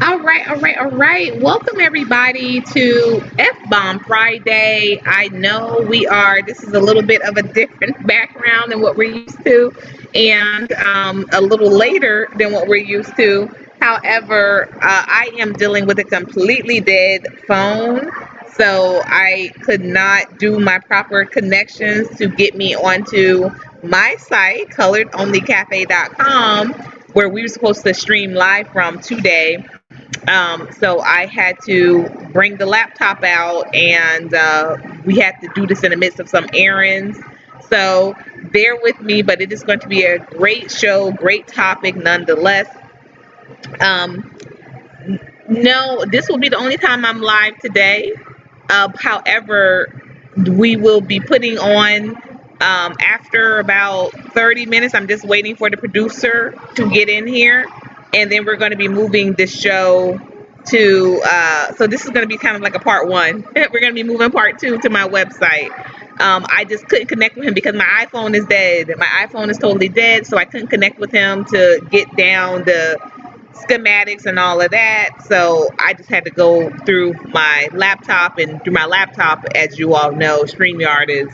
All right, all right, all right. Welcome everybody to F Bomb Friday. I know this is a little bit of a different background than what we're used to, and a little later than what we're used to. However, I am dealing with a completely dead phone, so I could not do my proper connections to get me onto my site, coloredonlycafe.com, where we were supposed to stream live from today. So I had to bring the laptop out, and we had to do this in the midst of some errands. So bear with me, but it is going to be a great show, great topic nonetheless. Um, no, this will be the only time I'm live today. However, we will be putting on after about 30 minutes. I'm just waiting for the producer to get in here, and then we're going to be moving the show to. So this is going to be kind of like a part one. We're going to be moving part two to my website. I just couldn't connect with him because my iPhone is dead. My iPhone is totally dead, so I couldn't connect with him to get down the schematics and all of that. So I just had to go through my laptop, and through my laptop, as you all know, StreamYard is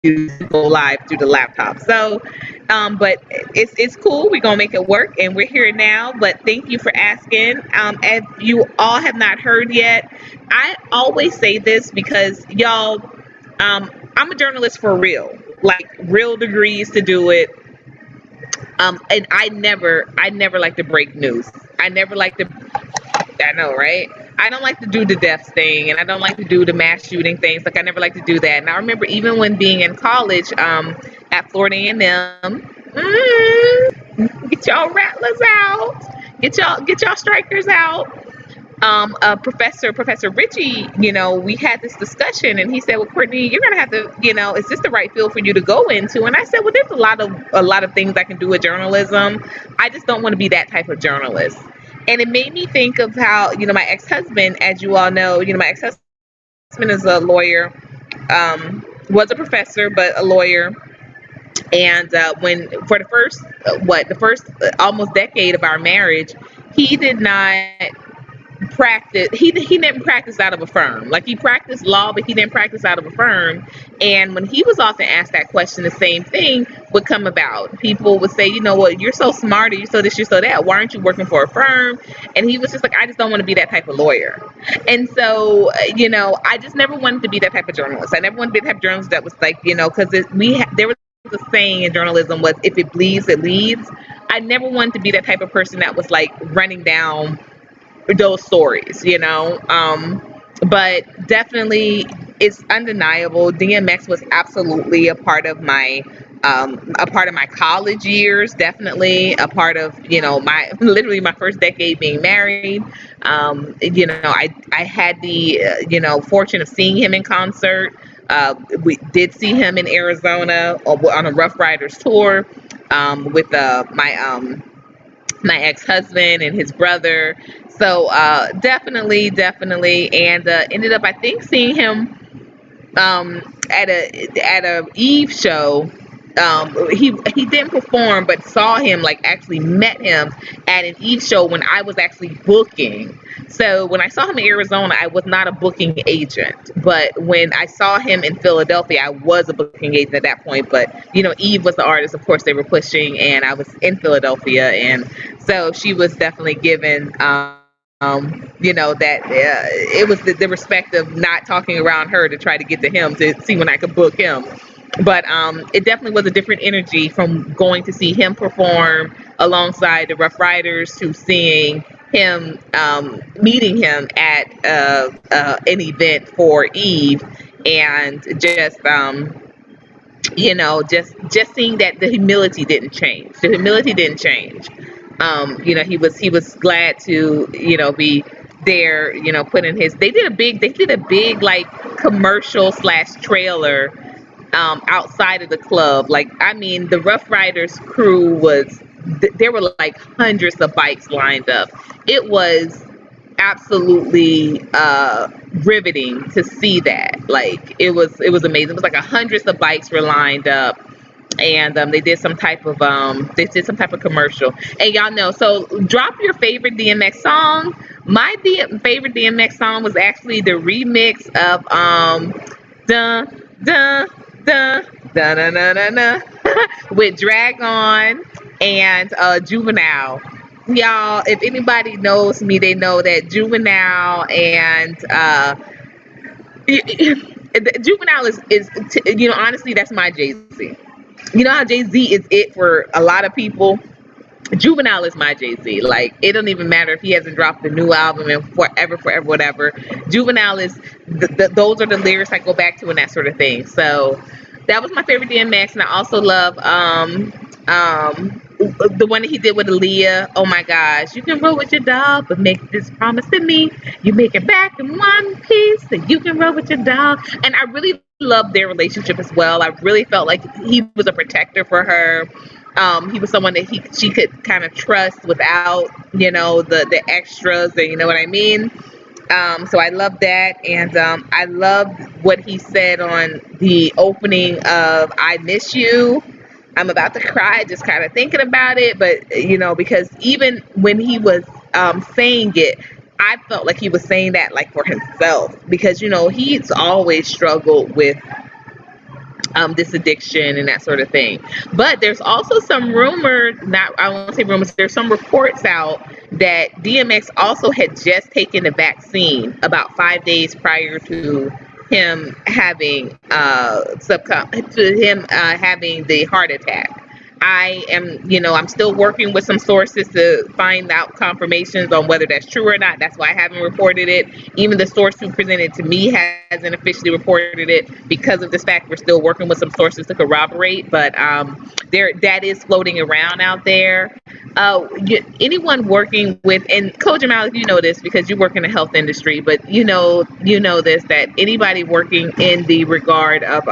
to go live through the laptop. So, but it's cool. We're gonna make it work, and we're here now. But thank you for asking. If you all have not heard yet, I always say this because y'all, I'm a journalist for real, like real degrees to do it. And I never like to break news. I never like to. I know, right? I don't like to do the deaths thing, and I don't like to do the mass shooting things. Like I never like to do that. And I remember even when being in college, at Florida A&M, get y'all rattlers out, get y'all strikers out. Professor Richie, we had this discussion, and he said, "Well, Courtney, you're gonna have to, is this the right field for you to go into?" And I said, "Well, there's a lot of things I can do with journalism. I just don't want to be that type of journalist." And it made me think of how, my ex-husband, as you all know, my ex-husband is a lawyer, was a professor, but a lawyer. And when for the first almost decade of our marriage, he did not practice he didn't practice out of a firm. Like he practiced law, but he didn't practice out of a firm. And when he was often asked that question, the same thing would come about. People would say, "You know what, you're so smart, or you're so this, you're so that, why aren't you working for a firm?" And he was just like, "I just don't want to be that type of lawyer." And so I just never wanted to be that type of journalist. I never wanted to be the type of journalist that was like, because there was a saying in journalism was, "If it bleeds, it leads." I never wanted to be that type of person that was like running down those stories. But definitely, it's undeniable. DMX was absolutely a part of my college years. Definitely a part of my literally my first decade being married. I had the fortune of seeing him in concert. We did see him in Arizona on a Rough Riders tour, with my ex-husband and his brother. So definitely, and ended up, I think, seeing him at a Eve show. He didn't perform, but saw him, like actually met him at an Eve show when I was actually booking. So when I saw him in Arizona, I was not a booking agent, but when I saw him in Philadelphia, I was a booking agent at that point. But Eve was the artist, of course, they were pushing, and I was in Philadelphia, and so she was definitely given. That it was the respect of not talking around her to try to get to him to see when I could book him. But it definitely was a different energy from going to see him perform alongside the Rough Riders to seeing him, meeting him at an event for Eve, and just seeing that the humility didn't change. The humility didn't change. He was glad to be there. Putting his. They did a big like commercial slash trailer outside of the club. Like, I mean, the Rough Riders crew was. There were like hundreds of bikes lined up. It was absolutely riveting to see that. Like it was amazing. It was like hundreds of bikes were lined up, and they did some type of commercial. And y'all know, so drop your favorite DMX song. My favorite DMX song was actually the remix of dun dun dun dun dun dun dun, dun with Drag On and Juvenile. Y'all, if anybody knows me, they know that Juvenile and Juvenile is honestly, that's my Jay-Z. You know how Jay-Z is it for a lot of people? Juvenile is my Jay-Z. Like, it don't even matter if he hasn't dropped a new album in forever, whatever. Juvenile is those are the lyrics I go back to and that sort of thing. So that was my favorite DMX, and I also love the one that he did with Aaliyah. Oh my gosh, you can roll with your dog, but make this promise to me, you make it back in one piece, and you can roll with your dog. And I really loved their relationship as well. I really felt like he was a protector for her. He was someone that she could kind of trust without, the extras, and you know what I mean. So I love that, and I love what he said on the opening of "I Miss You." I'm about to cry just kind of thinking about it, but because even when he was saying it, I felt like he was saying that like for himself, because he's always struggled with this addiction and that sort of thing. But there's also some rumors, not I won't say rumors, there's some reports out that DMX also had just taken the vaccine about 5 days prior to him having having the heart attack. I'm still working with some sources to find out confirmations on whether that's true or not. That's why I haven't reported it. Even the source who presented to me hasn't officially reported it because of this fact. We're still working with some sources to corroborate, but there that is floating around out there. Anyone working with, and Coach Malik, you know this because you work in the health industry, but you know this, that anybody working in the regard of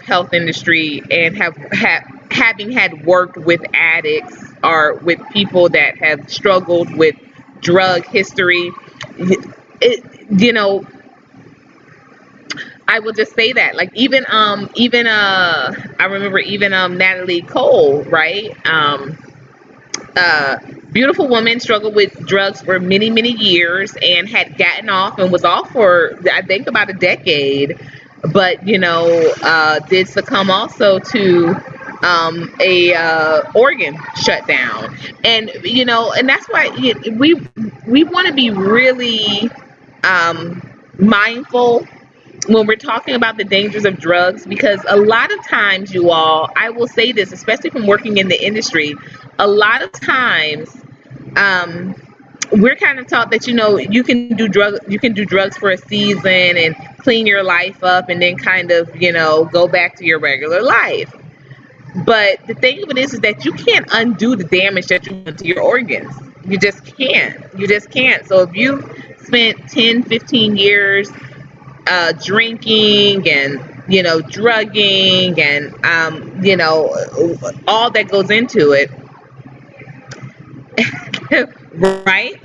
health industry and having had worked with addicts or with people that have struggled with drug history, it, you know I will just say that, like, I remember even Natalie Cole, right? uh Beautiful woman, struggled with drugs for many years and had gotten off and was off for, I think, about a decade, but did succumb also to a organ shutdown. And that's why we want to be really mindful when we're talking about the dangers of drugs, because a lot of times, you all, I will say this, especially from working in the industry, a lot of times um, we're kind of taught that you can do drugs for a season and clean your life up and then kind of go back to your regular life. But the thing of it is that you can't undo the damage that you done to your organs. You just can't. So if you spent 10, 15 years drinking and drugging and all that goes into it, right?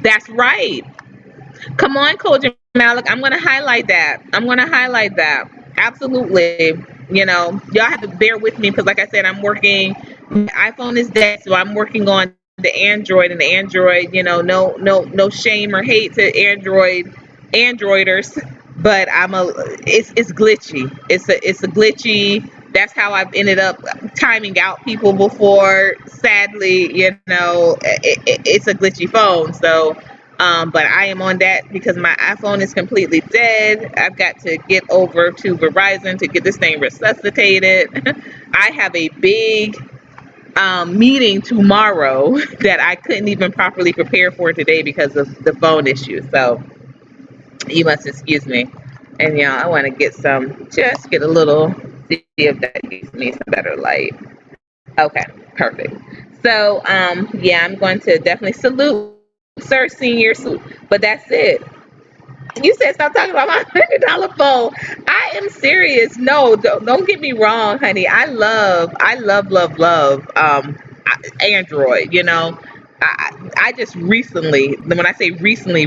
That's right. Come on, Coach Malik. I'm gonna highlight that. Absolutely. Y'all have to bear with me because, like I said, I'm working. My iPhone is dead, so I'm working on the Android, and the Android. No shame or hate to Androiders, but it's glitchy. It's a glitchy. That's how I've ended up timing out people before. Sadly, it's a glitchy phone. So, but I am on that because my iPhone is completely dead. I've got to get over to Verizon to get this thing resuscitated. I have a big meeting tomorrow that I couldn't even properly prepare for today because of the phone issue. So you must excuse me. And I want to just get a little, see if that gives me some better light. Okay, perfect. So, yeah, I'm going to definitely salute, sir, senior salute. But that's it. You said stop talking about my $100 phone. I am serious. No, don't get me wrong, honey. I love Android. I just recently, when I say recently,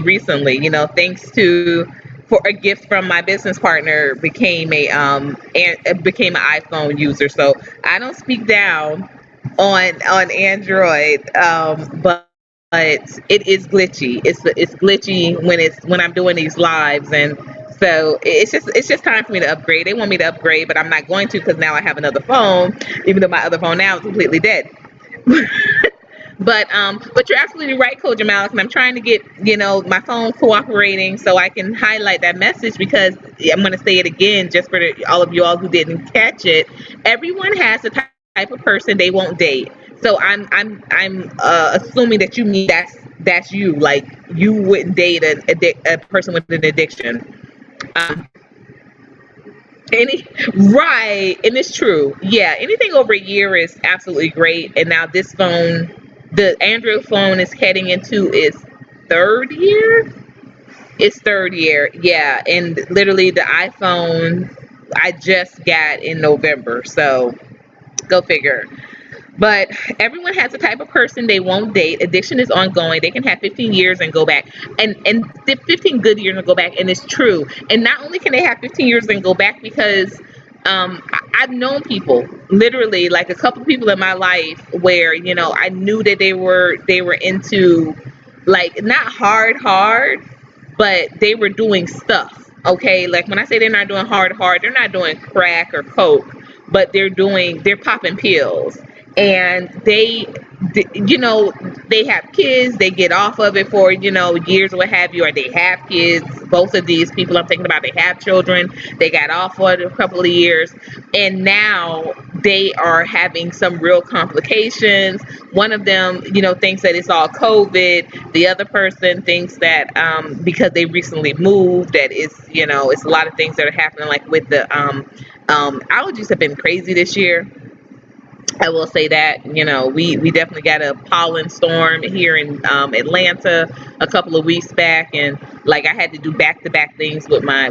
thanks to for a gift from my business partner, became an iPhone user. So I don't speak down on Android, but it is glitchy. It's glitchy when I'm doing these lives, and so it's just time for me to upgrade. They want me to upgrade, but I'm not going to because now I have another phone, even though my other phone now is completely dead. But you're absolutely right, Coach Malik, and I'm trying to get my phone cooperating so I can highlight that message because I'm going to say it again just for all of you all who didn't catch it. Everyone has a type of person they won't date. So I'm assuming that you mean that's you, like you wouldn't date a person with an addiction. Um, any right, and it's true. Yeah, anything over a year is absolutely great. And now this phone, the Android phone, is heading into its third year. It's third year, yeah. And literally, the iPhone I just got in November. So go figure. But everyone has a type of person they won't date. Addiction is ongoing. They can have 15 years and go back, and 15 good years and go back, and it's true. And not only can they have 15 years and go back, because I've known people, literally, like a couple people in my life where I knew that they were into, like, not hard, but they were doing stuff. Okay, like when I say they're not doing hard, they're not doing crack or coke, but they're popping pills, and they have kids, they get off of it for years or what have you, or they have kids. Both of these people I'm thinking about, they have children, they got off for a couple of years, and now they are having some real complications. One of them thinks that it's all COVID. The other person thinks that because they recently moved, that it's a lot of things that are happening, like with the allergies have been crazy this year. I will say that we definitely got a pollen storm here in Atlanta a couple of weeks back, and like I had to do back to back things with my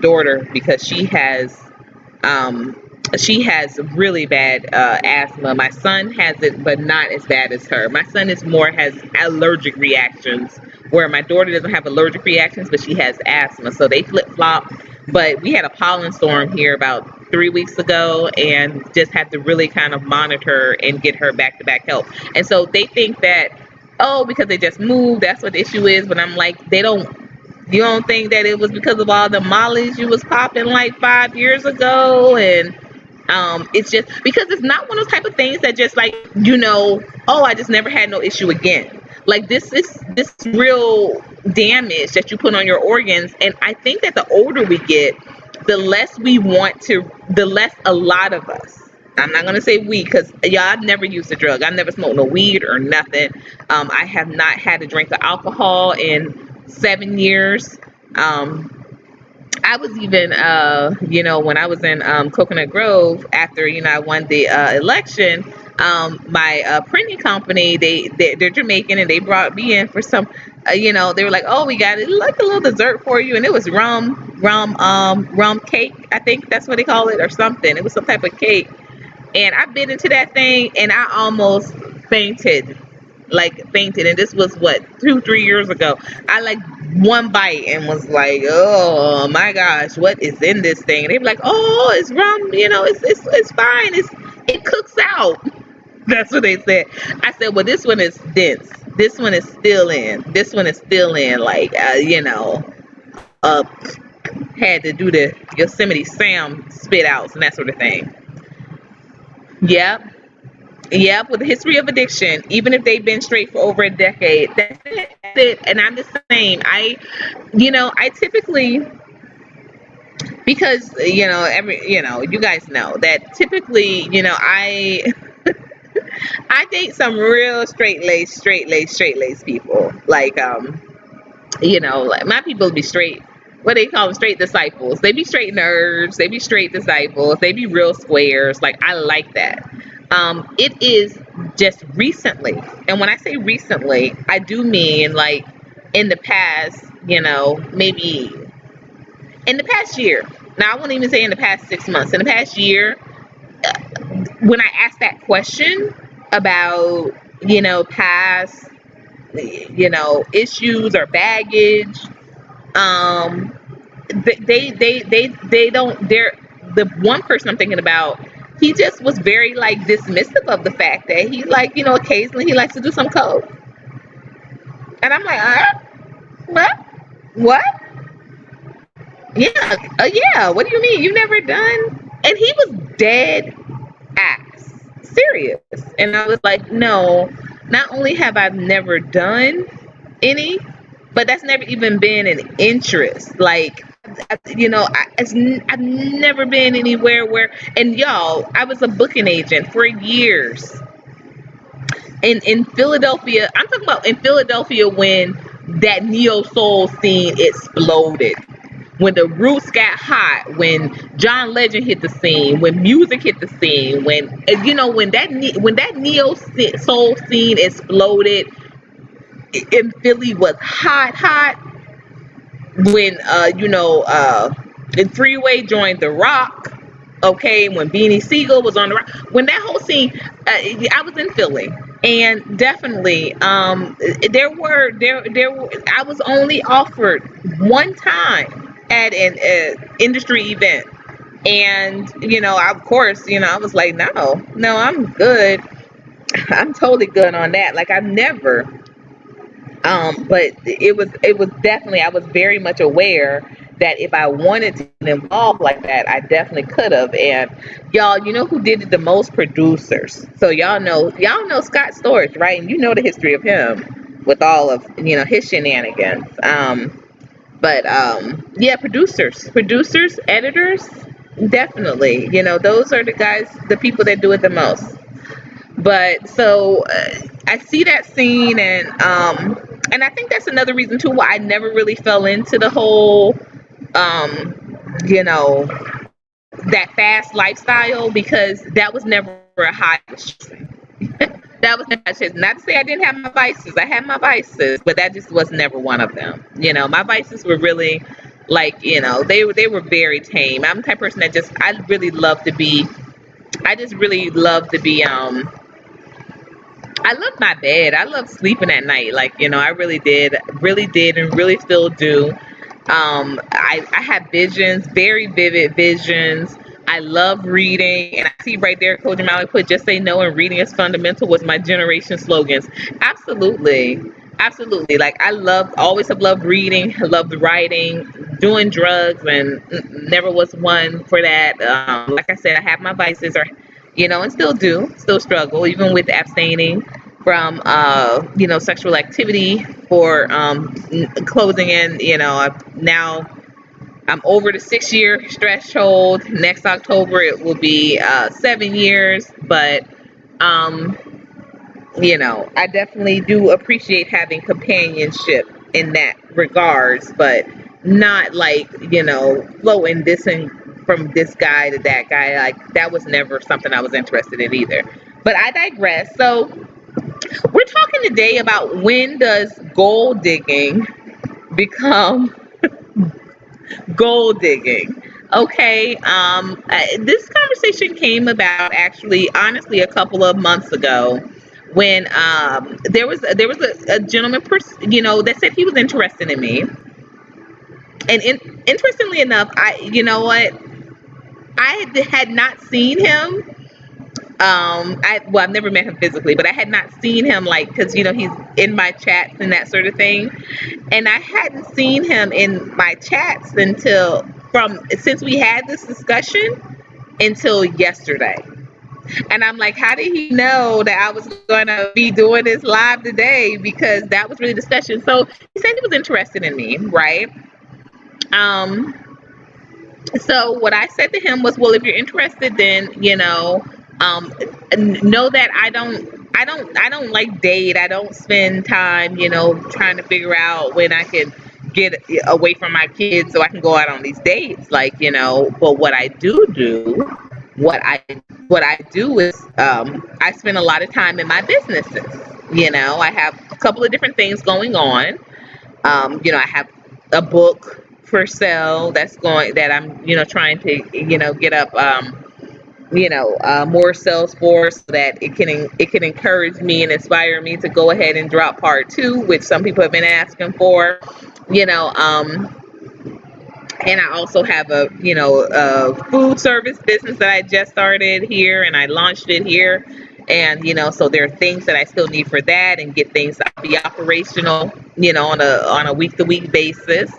daughter because um, she has really bad asthma. My son has it, but not as bad as her. My son has allergic reactions, where my daughter doesn't have allergic reactions, but she has asthma. So they flip flop. But we had a pollen storm here about 3 weeks ago, and just had to really kind of monitor and get her back to back help. And so they think that, oh, because they just moved, that's what the issue is. But I'm like, they don't. You don't think that it was because of all the mollies you was popping like 5 years ago? And it's just because it's not one of those type of things that just like, oh, I just never had no issue again. Like this real damage that you put on your organs. And I think that the older we get, the less a lot of us, I'm not gonna say we, because y'all, I've never used a drug. I've never smoked no weed or nothing. I have not had a drink of alcohol in 7 years. I was even, when I was in Coconut Grove after, I won the election, my printing company, they're Jamaican, and they brought me in for some, they were like, oh, we got it, like a little dessert for you, and it was rum cake, I think that's what they call it, or something. It was some type of cake, and I bit into that thing, and I almost fainted, like fainted. And this was what, 2 3 years ago. I like one bite and was like, oh my gosh, what is in this thing? And they were like, oh, it's rum, it's fine, it cooks out. That's what they said. I said, well, this one is dense, this one is still in, like uh had to do the Yosemite Sam spit outs and that sort of thing. Yep. Yep, with a history of addiction, even if they've been straight for over a decade. That's it. That's it. And I'm the same. I typically, because you guys know that typically, I date some real straight laced people. Like like my people be straight. What they call them, straight disciples. They be straight nerds. They be straight disciples. They be real squares. Like I like that. It is just recently, and when I say recently, I do mean like in the past, maybe in the past year. Now I won't even say in the past 6 months. In the past year, when I asked that question about past, issues or baggage. Um, they don't. They're the one person I'm thinking about. He just was very like dismissive of the fact that he like occasionally he likes to do some coke, and I'm like, what, what? Yeah, yeah. What do you mean? You never done? And he was dead ass serious, and I was like, no. Not only have I never done any, but that's never even been an interest. Like, I've never been anywhere where, and y'all, I was a booking agent for years in Philadelphia. I'm talking about in Philadelphia when that neo soul scene exploded. When the roots got hot, when John Legend hit the scene, when music hit the scene, when that neo soul scene exploded in Philly was hot, hot. When and Freeway joined The Rock. Okay, when Beanie Siegel was on The Rock, when that whole scene, I was in Philly, and definitely, I was only offered one time at an industry event, and of course, I was like, no, no, I'm good. I'm totally good on that. Like I've never but it was definitely, I was very much aware that if I wanted to get involved like that, I definitely could have. And y'all, you know who did it the most? Producers. So y'all know Scott Storch, right? And you know the history of him with all of his shenanigans. But yeah, producers, editors, definitely. Those are the guys, the people that do it the most. But so I see that scene, and I think that's another reason too why I never really fell into the whole you know that fast lifestyle, because that was never a high. That was never a chase. Not to say I didn't have my vices. I had my vices, but that just was never one of them. My vices were really like, they were very tame. I'm the type of person that just I really love to be. I just really love to be I love my bed. I love sleeping at night. Like, I really did, and really still do. I have visions, very vivid visions. I love reading, and I see right there, Coach O'Malley put "Just say no and reading is fundamental" was my generation slogans. Absolutely, absolutely. Like always have loved reading, loved writing, doing drugs, and never was one for that. Like I said, I have my vices, or and still struggle even with abstaining from sexual activity for closing in. Now I'm over the 6 year threshold. Next October it will be 7 years, but um I definitely do appreciate having companionship in that regards, but not like, flowing this and from this guy to that guy. Like that was never something I was interested in either. But I digress. So we're talking today about when does gold digging become gold digging. Okay, this conversation came about actually, honestly, a couple of months ago when there was a gentleman, that said he was interested in me, and interestingly enough, you know what, I had not seen him. I've never met him physically, but I had not seen him, like, because he's in my chats and that sort of thing, and I hadn't seen him in my chats until from since we had this discussion until yesterday. And I'm like, how did he know that I was going to be doing this live today? Because that was really discussion. So he said he was interested in me, right? Um, so what I said to him was, well, if you're interested, then know that I don't like date. I don't spend time, trying to figure out when I can get away from my kids so I can go out on these dates. Like, but what I what I do is I spend a lot of time in my businesses. I have a couple of different things going on. I have a book for sale that I'm trying to get up more Salesforce so that it can encourage me and inspire me to go ahead and drop part two, which some people have been asking for. You know, and I also have a food service business that I just started here, and I launched it here. And so there are things that I still need for that, and get things to be operational, on a week to week basis.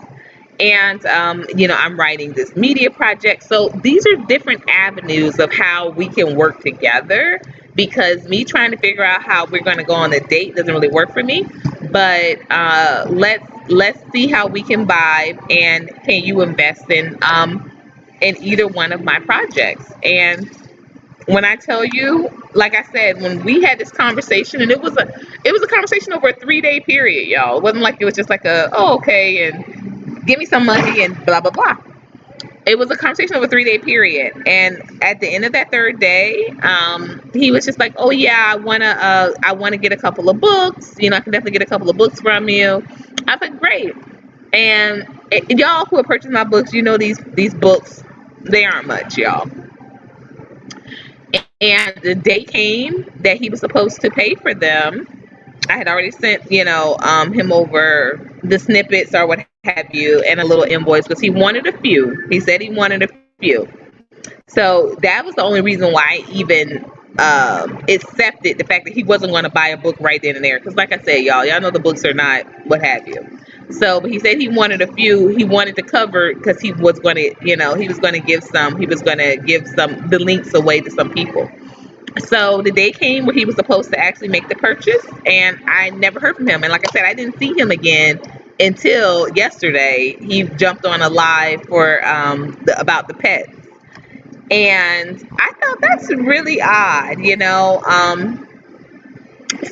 And I'm writing this media project. So these are different avenues of how we can work together, because me trying to figure out how we're going to go on a date doesn't really work for me. But let's see how we can vibe, and can you invest in either one of my projects. And when I tell you, like I said, when we had this conversation, and it was a conversation over a 3-day period, y'all. It wasn't like it was just like okay, and give me some money and blah blah blah. It was a conversation over a 3-day period, and at the end of that third day, he was just like, "Oh yeah, I wanna get a couple of books. I can definitely get a couple of books from you." I was like, "Great." And y'all who are purchasing my books, these books, they aren't much, y'all. And the day came that he was supposed to pay for them. I had already sent, him over the snippets or what have you, and a little invoice, because he wanted a few. He said he wanted a few. So that was the only reason why I even accepted the fact that he wasn't going to buy a book right then and there. Because, like I said, y'all know the books are not what have you. So, but he said he wanted a few. He wanted to cover, because he was going to, he was going to give some. He was going to give some the links away to some people. So the day came where he was supposed to actually make the purchase, and I never heard from him. And like I said, I didn't see him again until yesterday. He jumped on a live for about the pets, and I thought that's really odd.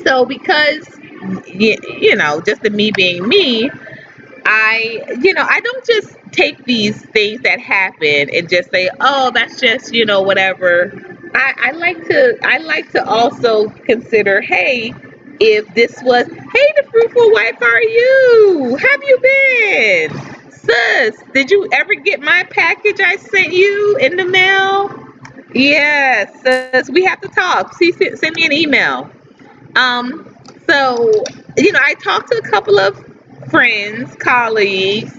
So because just the me being me, I don't just take these things that happen and just say, oh, that's just, whatever. I like to also consider, hey, if this was, hey, the fruitful wife, how are you? Have you been? Sis, did you ever get my package I sent you in the mail? Yes, sis, we have to talk. See, send me an email. So, I talked to a couple of friends, colleagues,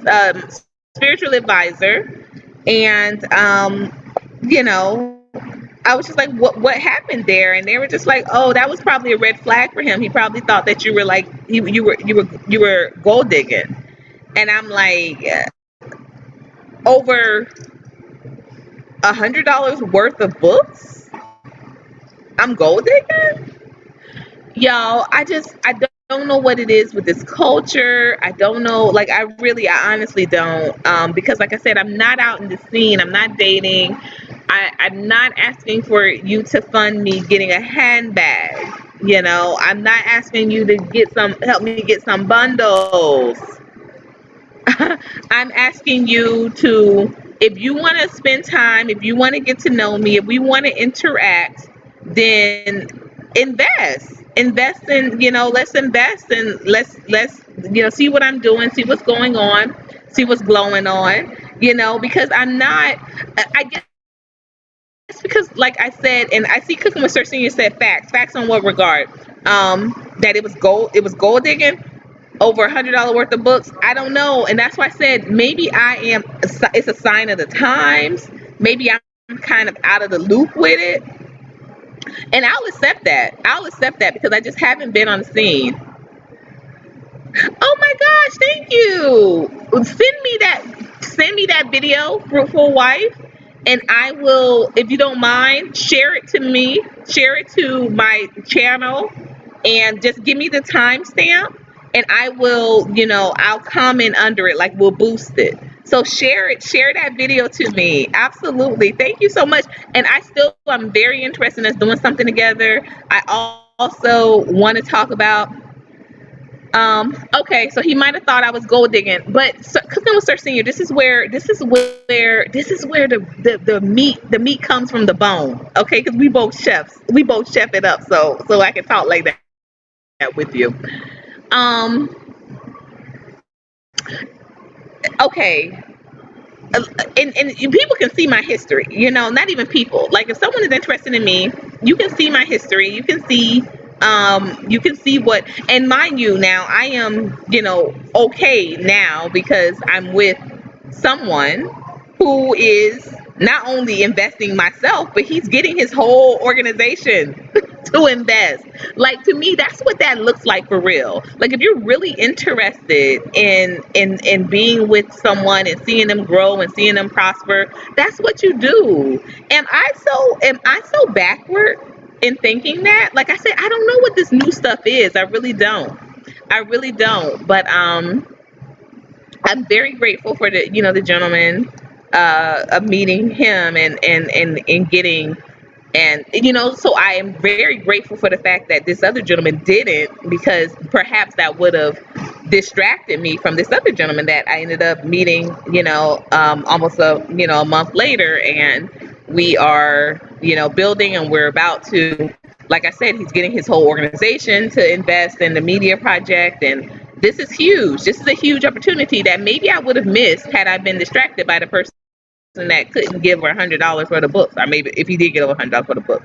spiritual advisor, and you know, I was just like, what happened there? And they were just like, oh, that was probably a red flag for him. He probably thought that you were like you were gold digging. And I'm like, over $100 worth of books? I'm gold digging? Y'all, I don't know what it is with this culture. I don't know, like I honestly don't. Because like I said, I'm not out in the scene, I'm not dating. I'm not asking for you to fund me getting a handbag. I'm not asking you to help me get some bundles. I'm asking you to, if you want to spend time, if you want to get to know me, if we want to interact, then invest in, let's invest, and let's see what I'm doing, see what's going on, see what's glowing on, because I'm not, I guess, because like I said, and I see Cooking with Sir Senior said facts on what regard, that it was gold digging over $100 worth of books. I don't know, and that's why I said maybe it's a sign of the times. Maybe I'm kind of out of the loop with it, and I'll accept that because I just haven't been on the scene. Oh my gosh, thank you. Send me that video, Fruitful Wife, and I will, if you don't mind, share it to me, share it to my channel, and just give me the timestamp, and I will, I'll comment under it, like we'll boost it. So share that video to me. Absolutely. Thank you so much. And I'm very interested in us doing something together. I also want to talk about, okay, so he might have thought I was gold digging, but Cooking with Sir Senior, this is where the meat comes from the bone. Okay, because we both chef it up, so I can talk like that with you. Um, okay, and people can see my history, not even people. Like if someone is interested in me, you can see my history. You can see what, and mind you, now I am, okay now because I'm with someone who is not only investing myself, but he's getting his whole organization to invest. Like to me, that's what that looks like for real. Like if you're really interested in being with someone and seeing them grow and seeing them prosper, that's what you do. Am I so backward in thinking that? Like I said, I don't know what this new stuff is. I really don't. I really don't. But I'm very grateful for the gentleman, of meeting him and getting, and so I am very grateful for the fact that this other gentleman didn't, because perhaps that would have distracted me from this other gentleman that I ended up meeting, almost a month later, and we are, building, and we're about to, like I said, he's getting his whole organization to invest in the media project, and this is huge. This is a huge opportunity that maybe I would have missed had I been distracted by the person that couldn't give her $100 for the books, or maybe if he did get over $100 for the book.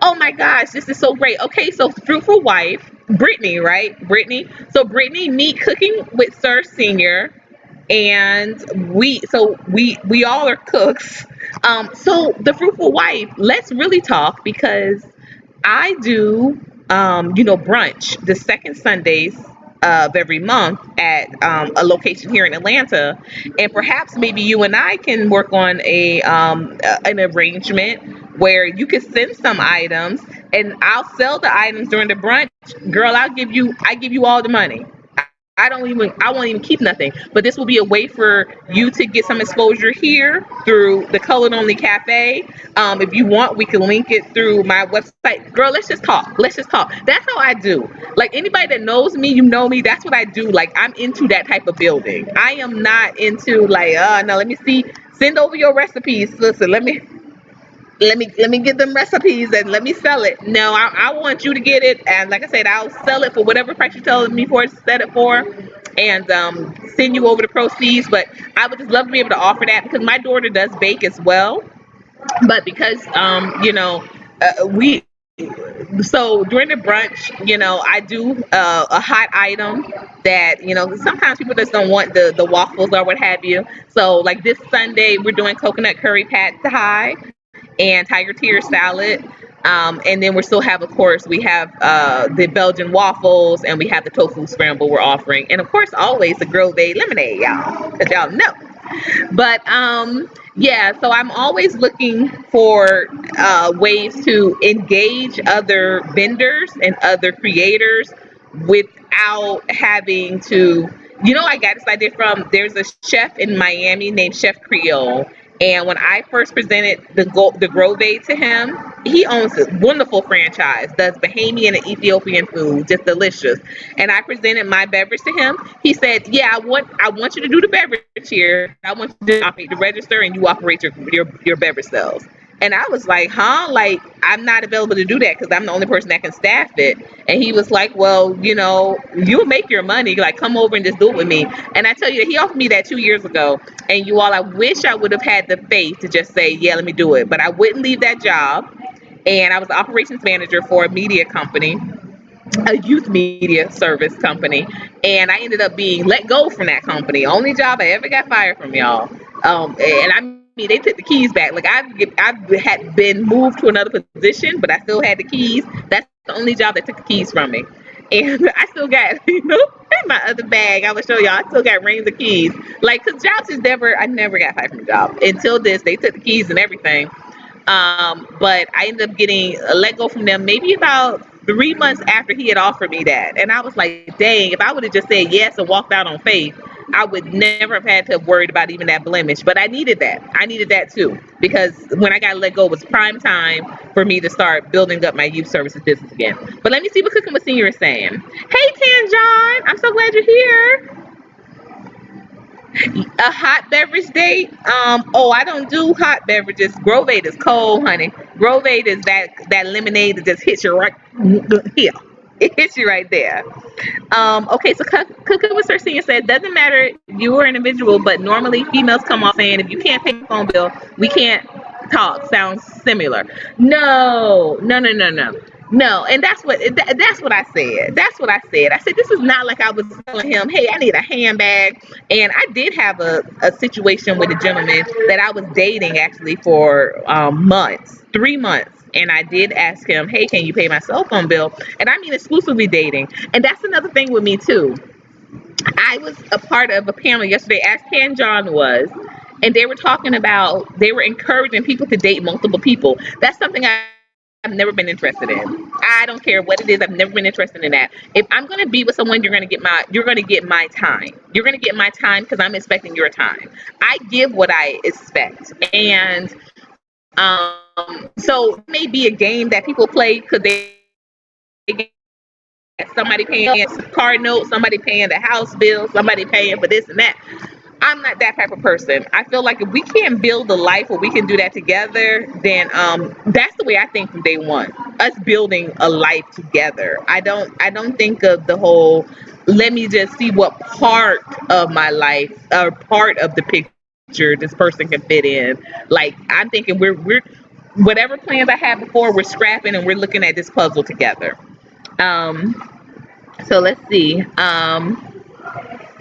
Oh my gosh, this is so great. Okay, so fruitful wife, Brittany, right? Brittany. So Brittany, meet cooking with Sir Senior, and we all are cooks. So the fruitful wife. Let's really talk, because I do, brunch the second Sundays of every month at a location here in Atlanta, and perhaps maybe you and I can work on an arrangement where you could send some items, and I'll sell the items during the brunch. Girl, I give you all the money. I won't even keep nothing. But this will be a way for you to get some exposure here through the Colored Only Cafe. If you want, we can link it through my website. Girl, let's just talk. Let's just talk. That's how I do. Like anybody that knows me, you know me. That's what I do. Like I'm into that type of building. I am not into like, no, let me see. Send over your recipes. Listen, let me get them recipes and let me sell it. No, I want you to get it, and like I said, I'll sell it for whatever price you tell me for it to sell it for, and send you over the proceeds. But I would just love to be able to offer that, because my daughter does bake as well. But because we so during the brunch, I do a hot item that, sometimes people just don't want the waffles or what have you. So like this Sunday, we're doing coconut curry pad thai and tiger tear salad. And then we still have, of course, we have the Belgian waffles, and we have the tofu scramble we're offering. And of course, always the Grove lemonade, y'all, because y'all know. But yeah, so I'm always looking for ways to engage other vendors and other creators without having to, I got this idea from, there's a chef in Miami named Chef Creole. And when I first presented the Grove to him, he owns a wonderful franchise, does Bahamian and Ethiopian food, just delicious. And I presented my beverage to him. He said, "Yeah, I want you to do the beverage here. I want you to operate the register, and you operate your beverage sales." And I was like, huh? Like, I'm not available to do that because I'm the only person that can staff it. And he was like, well, you'll make your money. Like, come over and just do it with me. And I tell you, he offered me that 2 years ago. And you all, I wish I would have had the faith to just say, yeah, let me do it. But I wouldn't leave that job. And I was the operations manager for a media company, a youth media service company, and I ended up being let go from that company. Only job I ever got fired from, y'all. And I mean, they took the keys back. Like I had been moved to another position, but I still had the keys. That's the only job that took the keys from me. And I still got, in my other bag, I will show y'all, I still got reams of keys. Like, cause jobs is I never got fired from a job. Until this, they took the keys and everything. But I ended up getting let go from them maybe about 3 months after he had offered me that. And I was like, dang, if I would have just said yes and walked out on faith, I would never have had to have worried about even that blemish. But I needed that. I needed that too. Because when I got let go, it was prime time for me to start building up my youth services business again. But let me see what Cooking with Senior is saying. Hey, Tanjon, I'm so glad you're here. A hot beverage date? Oh, I don't do hot beverages. Grove is cold, honey. Grove is that lemonade that just hits you right here. It hits you right there. Okay, so Cooking with Sir Senior said, doesn't matter, you are an individual, but normally females come off saying, if you can't pay the phone bill, we can't talk. Sounds similar. No, no, no, no, no. No, and that's what I said. That's what I said. I said this is not like I was telling him, "Hey, I need a handbag." And I did have a situation with a gentleman that I was dating actually for months, 3 months, and I did ask him, "Hey, can you pay my cell phone bill?" And I mean exclusively dating. And that's another thing with me too. I was a part of a panel yesterday, as Pan John was, and they were talking about they were encouraging people to date multiple people. That's something I've never been interested in. I don't care what it is. I've never been interested in that. If I'm gonna be with someone, you're gonna get my time. You're gonna get my time because I'm expecting your time. I give what I expect, and so it may be a game that people play because they get somebody paying car note, somebody paying the house bill, somebody paying for this and that. I'm not that type of person. I feel like if we can't build a life where we can do that together, then that's the way I think from day one. Us building a life together. I don't think of the whole let me just see what part of my life or part of the picture this person can fit in. Like I'm thinking we're whatever plans I had before, we're scrapping and we're looking at this puzzle together. Um so let's see.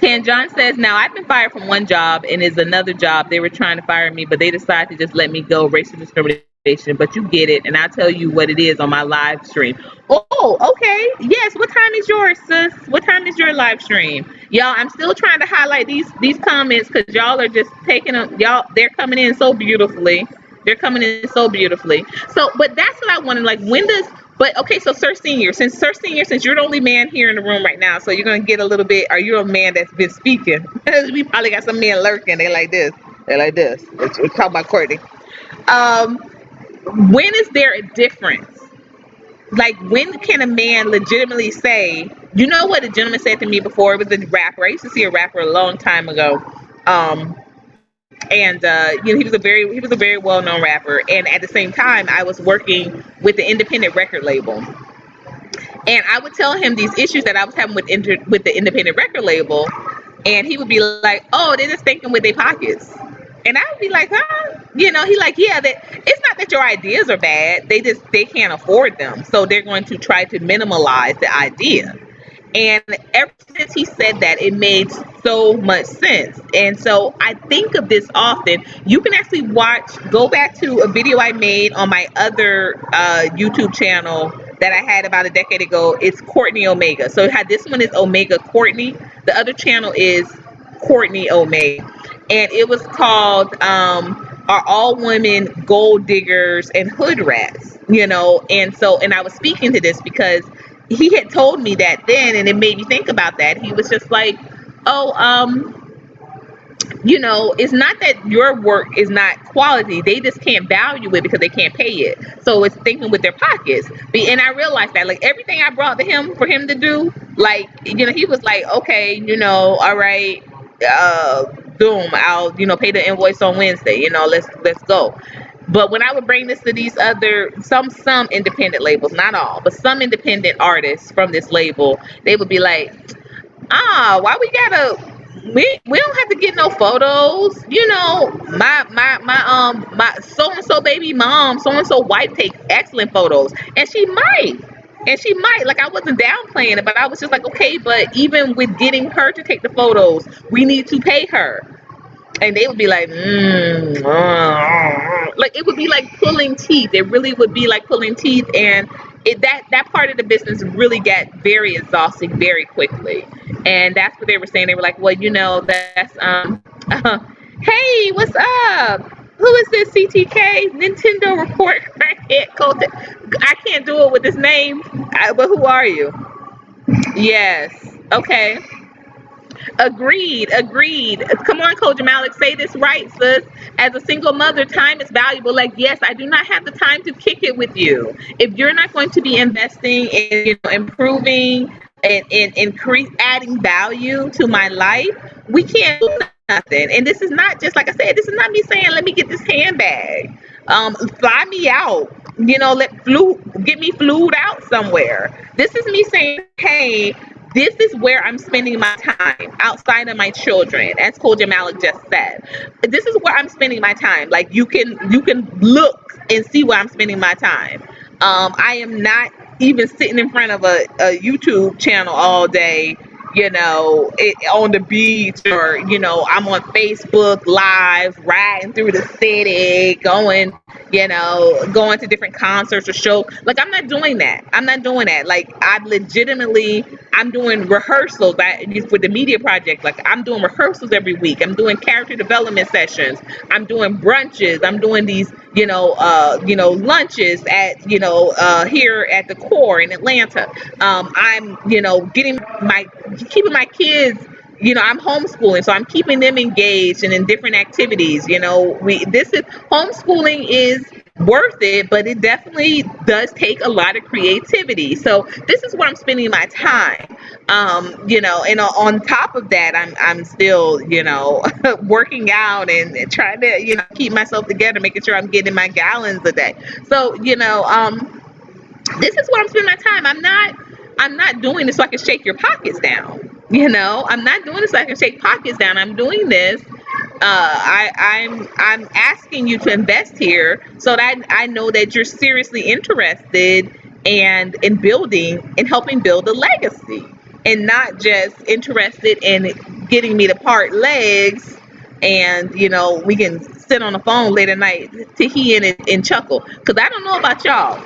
Tan John says, now I've been fired from one job and is another job. They were trying to fire me, but they decided to just let me go. Racial discrimination, but you get it. And I'll tell you what it is on my live stream. Oh, okay. Yes. What time is yours, sis? What time is your live stream? Y'all, I'm still trying to highlight these comments because y'all are just taking them. Y'all, they're coming in so beautifully. They're coming in so beautifully. So, but that's what I wanted. Like, when does but okay, so Sir Senior, since you're the only man here in the room right now, so you're gonna get a little bit. Are you a man that's been speaking? We probably got some men lurking. They like this. They like this. Let's talk about Courtney. Um, when is there a difference? Like, when can a man legitimately say, you know what a gentleman said to me before? It was a rapper. I used to see a rapper a long time ago. Um, and he was a very well known rapper. And at the same time, I was working with the independent record label. And I would tell him these issues that I was having with the independent record label, and he would be like, "Oh, they're just thinking with their pockets," and I would be like, "Huh?" He like, "Yeah, that it's not that your ideas are bad. They can't afford them, so they're going to try to minimalize the idea." And ever since he said that, it made so much sense. And so I think of this often. You can actually go back to a video I made on my other YouTube channel that I had about a decade ago. It's Courtney Omega. So this one is Omega Courtney. The other channel is Courtney Omega. And it was called Are All Women Gold Diggers and Hood Rats? And I was speaking to this because he had told me that then, and it made me think about that. He was just like, "Oh, it's not that your work is not quality. They just can't value it because they can't pay it. So it's thinking with their pockets." And I realized that, like, everything I brought to him for him to do, like, he was like, "Okay, all right, uh, boom, I'll, pay the invoice on Wednesday. Let's go." But when I would bring this to these other some independent labels, not all, but some independent artists from this label, they would be like, why we don't have to get no photos. My so and so baby mom, so and so wife takes excellent photos. And she might, like, I wasn't downplaying it, but I was just like, okay, but even with getting her to take the photos, we need to pay her. And they would be like, like, it would be like pulling teeth. It really would be like pulling teeth, and that part of the business really got very exhausting very quickly. And that's what they were saying. They were like, well, that's hey, what's up? Who is this? CTK Nintendo Report Crackhead Cult. I can't do it with this name, but who are you? Yes. Okay. Agreed. Come on, Coach Malik, say this right, sis. As a single mother, time is valuable. Like, yes, I do not have the time to kick it with you. If you're not going to be investing in, improving and increase adding value to my life, we can't do nothing. And this is not just, like I said, this is not me saying, let me get this handbag. Fly me out. get me flued out somewhere. This is me saying, hey, this is where I'm spending my time outside of my children, as Coach Malik just said. This is where I'm spending my time. Like you can look and see where I'm spending my time. I am not even sitting in front of a YouTube channel all day, on the beach, or I'm on Facebook Live, riding through the city, going to different concerts or shows. Like, I'm not doing that. I'm not doing that. Like, I'm doing rehearsals with the media project. Like, I'm doing rehearsals every week. I'm doing character development sessions. I'm doing brunches. I'm doing these, lunches at, here at the core in Atlanta. I'm, keeping my kids, I'm homeschooling, so I'm keeping them engaged and in different activities. This is homeschooling is worth it, but it definitely does take a lot of creativity. So this is where I'm spending my time. And on top of that, I'm still, working out and trying to, keep myself together, making sure I'm getting my gallons a day. So, this is where I'm spending my time. I'm not doing this so I can shake your pockets down. I'm not doing this so I can shake pockets down. I'm doing this. I'm asking you to invest here so that I know that you're seriously interested and in building and helping build a legacy, and not just interested in getting me to part legs, and we can sit on the phone late at night to and chuckle. Because I don't know about y'all.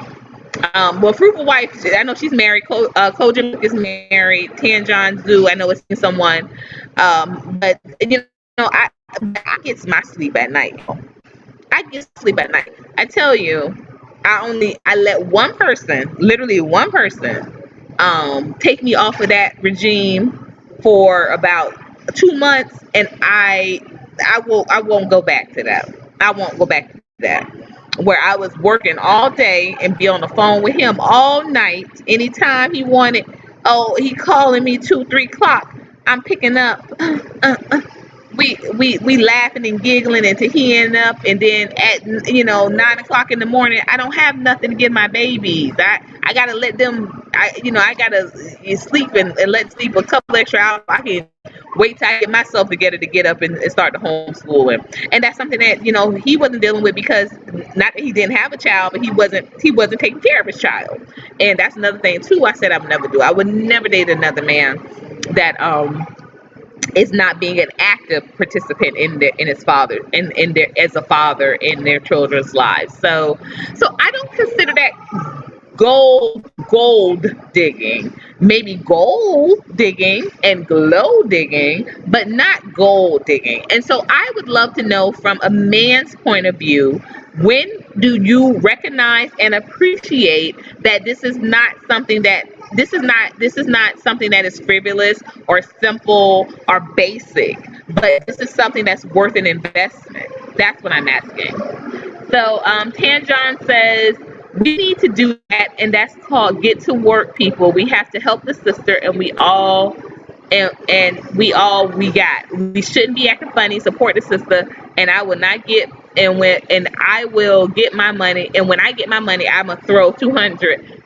Well, Fruitful Wife, I know she's married. Kojak is married. Tanjon Zoo, I know it's someone. But I get my sleep at night. I get sleep at night. I tell you, I let one person, literally one person, take me off of that regime for about 2 months, and I won't go back to that. I won't go back to that. Where I was working all day and be on the phone with him all night, anytime he wanted. Oh, he calling me 2, 3 o'clock. I'm picking up. We laughing and giggling and teeing up, and then at 9 o'clock in the morning, I don't have nothing to give my babies. I gotta let them. I gotta sleep and let sleep a couple extra hours. I can wait till I get myself together to get up and start the homeschooling. And that's something that he wasn't dealing with, because not that he didn't have a child, but he wasn't taking care of his child. And that's another thing too. I said I would never do. I would never date another man that is not being an active participant in his father in their as a father in their children's lives. So I don't consider that gold digging. Maybe gold digging and glow digging, but not gold digging. And so I would love to know, from a man's point of view, when do you recognize and appreciate that this is not something that is frivolous or simple or basic, but this is something that's worth an investment? That's what I'm asking. So Tanjon says, we need to do that, and that's called get to work, people. We have to help the sister, and we got. We shouldn't be acting funny. Support the sister, and I will not get and I will get my money. And when I get my money, I'm gonna throw 200.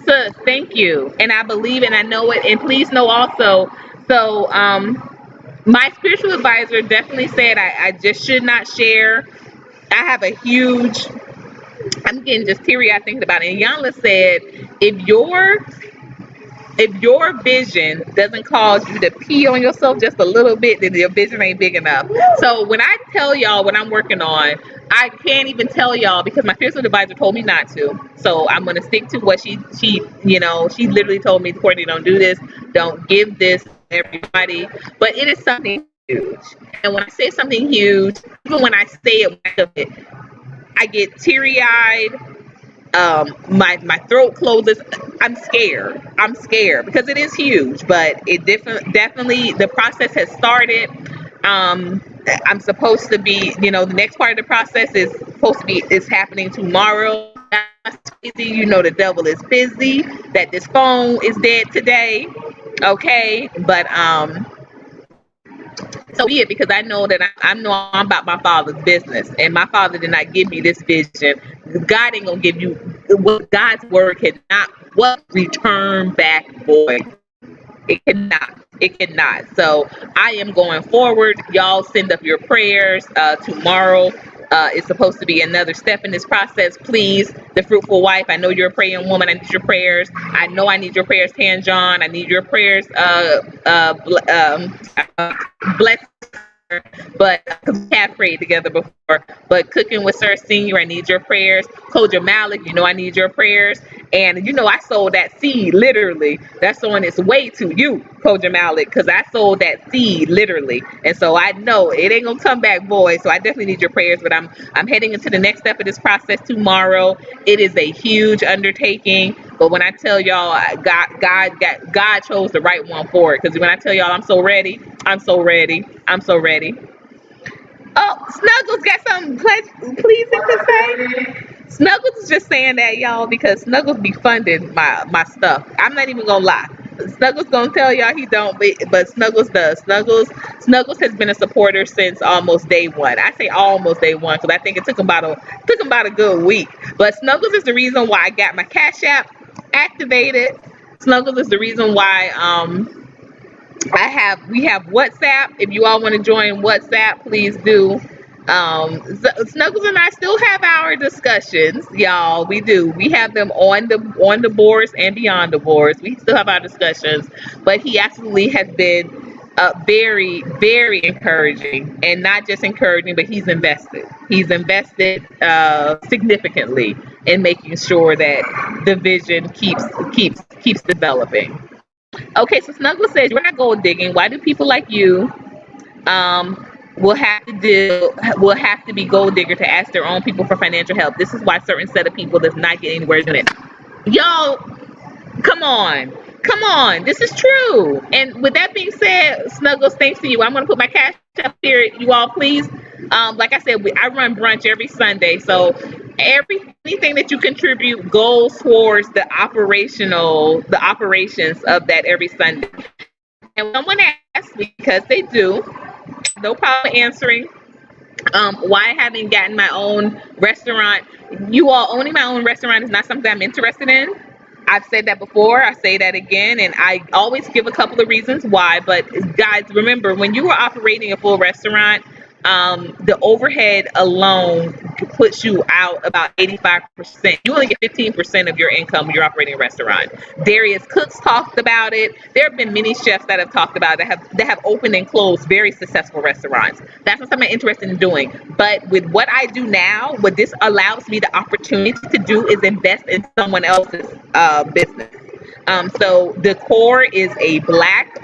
Sis, thank you, and I believe and I know it. And please know also. So my spiritual advisor definitely said I just should not share. I have a huge. I'm getting just teary-eyed thinking about it. And Yanla said, if your vision doesn't cause you to pee on yourself just a little bit, then your vision ain't big enough. So when I tell y'all what I'm working on, I can't even tell y'all because my spiritual advisor told me not to. So I'm gonna stick to what she literally told me, Courtney, don't do this, don't give this to everybody. But it is something huge. And when I say something huge, even when I say it, I get teary-eyed. My throat closes. I'm scared because it is huge, but it definitely the process has started. I'm supposed to be, the next part of the process is happening tomorrow. That's crazy. The devil is busy, that this phone is dead today. Okay, but so be it, because I know that I'm about my father's business, and my father did not give me this vision. God ain't gonna give you what God's word cannot what return back void. It cannot. It cannot. So I am going forward. Y'all send up your prayers. Tomorrow is supposed to be another step in this process. Please, the fruitful wife. I know you're a praying woman. I need your prayers. I know I need your prayers, Tan John. I need your prayers. Bless. But because we have prayed together before. But cooking with Sir Senior, I need your prayers. Koja Malik, you know I need your prayers. And you know I sowed that seed literally. That's on its way to you, Koja Malik, because I sowed that seed literally. And so I know it ain't gonna come back, boy. So I definitely need your prayers. But I'm heading into the next step of this process tomorrow. It is a huge undertaking. But when I tell y'all, God chose the right one for it. Because when I tell y'all I'm so ready, I'm so ready. I'm so ready. Oh, Snuggles got something pleasing to say. Snuggles is just saying that, y'all, because Snuggles be funding my stuff. I'm not even gonna lie. Snuggles gonna tell y'all he don't, but Snuggles does. Snuggles has been a supporter since almost day one. I say almost day one because I think it took him about a good week. But Snuggles is the reason why I got my Cash App activated. Snuggles is the reason why we have WhatsApp. If you all want to join WhatsApp, please do. Snuggles and I still have our discussions, y'all. We do. We have them on the boards and beyond the boards. We still have our discussions, but he absolutely has been very, very encouraging, and not just encouraging, but he's invested. He's invested significantly in making sure that the vision keeps developing. Okay, so Snuggle says, we're not gold digging. Why do people like you will have to be gold digger to ask their own people for financial help? This is why certain set of people does not get anywhere in it. Y'all, come on. Come on. This is true. And with that being said, Snuggles, thanks to you. I'm gonna put my cash up here, you all, please. Like I said, I run brunch every Sunday, so anything that you contribute goes towards the operations of that every Sunday. And someone asked me, because they do, no problem answering, why I haven't gotten my own restaurant. You all, owning my own restaurant is not something I'm interested in. I've said that before, I say that again, and I always give a couple of reasons why. But guys, remember, when you are operating a full restaurant, the overhead alone puts you out about 85%. You only get 15% of your income when you're operating a restaurant. Darius Cooks talked about it. There have been many chefs that have talked about it, that have opened and closed very successful restaurants. That's not something I'm interested in doing. But with what I do now, what this allows me the opportunity to do is invest in someone else's business. So the core is a black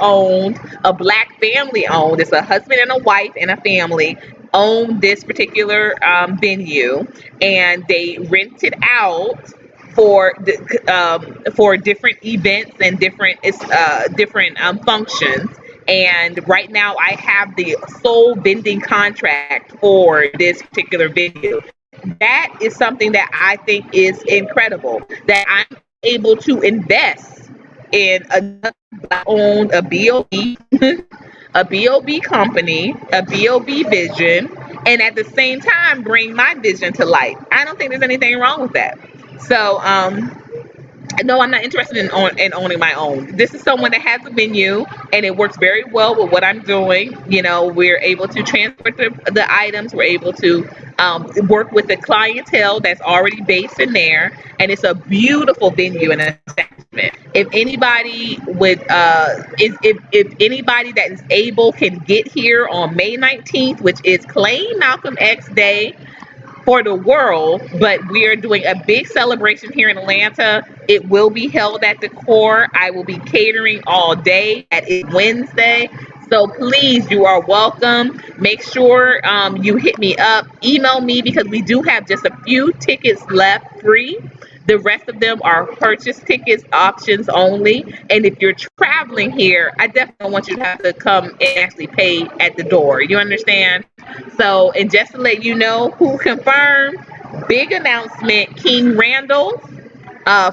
family owned. It's a husband and a wife and a family own this particular venue, and they rent it out for different events and different functions. And right now, I have the sole vending contract for this particular venue. That is something that I think is incredible. That I'm able to invest in a BOB, a BOB company, a BOB vision, and at the same time bring my vision to life. I don't think there's anything wrong with that. So, no, I'm not interested in owning my own. This is someone that has a venue, and it works very well with what I'm doing. You know, we're able to transfer the items. We're able to work with the clientele that's already based in there, and it's a beautiful venue and establishment. If anybody if anybody that is able can get here on May 19th, which is Claim Malcolm X Day for the world, but we are doing a big celebration here in Atlanta. It will be held at the core. I will be catering all day. That is Wednesday. So please, you are welcome. Make sure you hit me up, email me, because we do have just a few tickets left free. The rest of them are purchase tickets, options only. And if you're traveling here, I definitely want you to have to come and actually pay at the door. You understand? So, and just to let you know who confirmed, big announcement, King Randall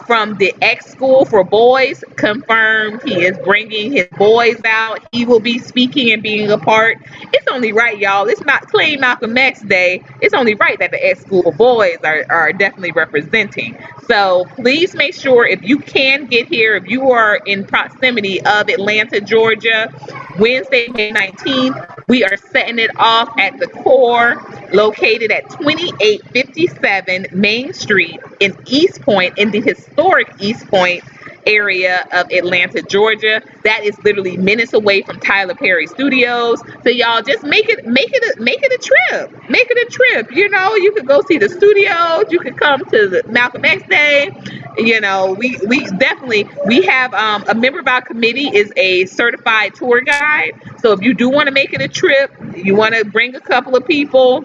from the X school for boys confirmed he is bringing his boys out. He will be speaking and being a part. It's only right, y'all. It's not Claim Malcolm X Day. It's only right that the X school for boys are definitely representing. So please make sure if you can get here, if you are in proximity of Atlanta, Georgia, Wednesday, May 19th, we are setting it off at the core located at 2857 Main Street in East Point, in the historic East Point area of Atlanta, Georgia. That is literally minutes away from Tyler Perry Studios. So y'all just make it a trip. Make it a trip. You know, you could go see the studios, you could come to the Malcolm X Day. You know, we definitely we have a member of our committee is a certified tour guide. So if you do want to make it a trip, you want to bring a couple of people,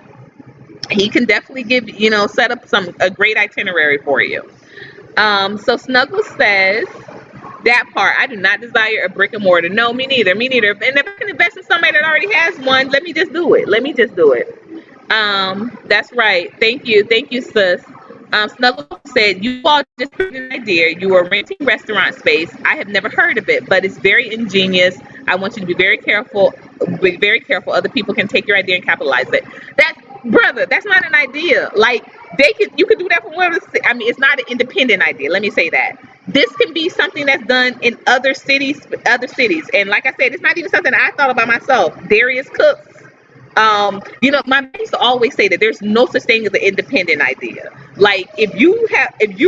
he can definitely give, set up a great itinerary for you. So Snuggles says that part, I do not desire a brick and mortar. No, me neither. Me neither. And if I can invest in somebody that already has one, let me just do it. Let me just do it. That's right. Thank you. Thank you, sis. Snuggles said, you all just put an idea. You are renting restaurant space. I have never heard of it, but it's very ingenious. I want you to be very careful. Be very careful. Other people can take your idea and capitalize it. That, brother, that's not an idea. Like, you could do that for one of the, I mean, it's not an independent idea. Let me say that. This can be something that's done in other cities. And like I said, it's not even something I thought about myself. Darius Cooks, my mom used to always say that there's no such thing as an independent idea. Like, if you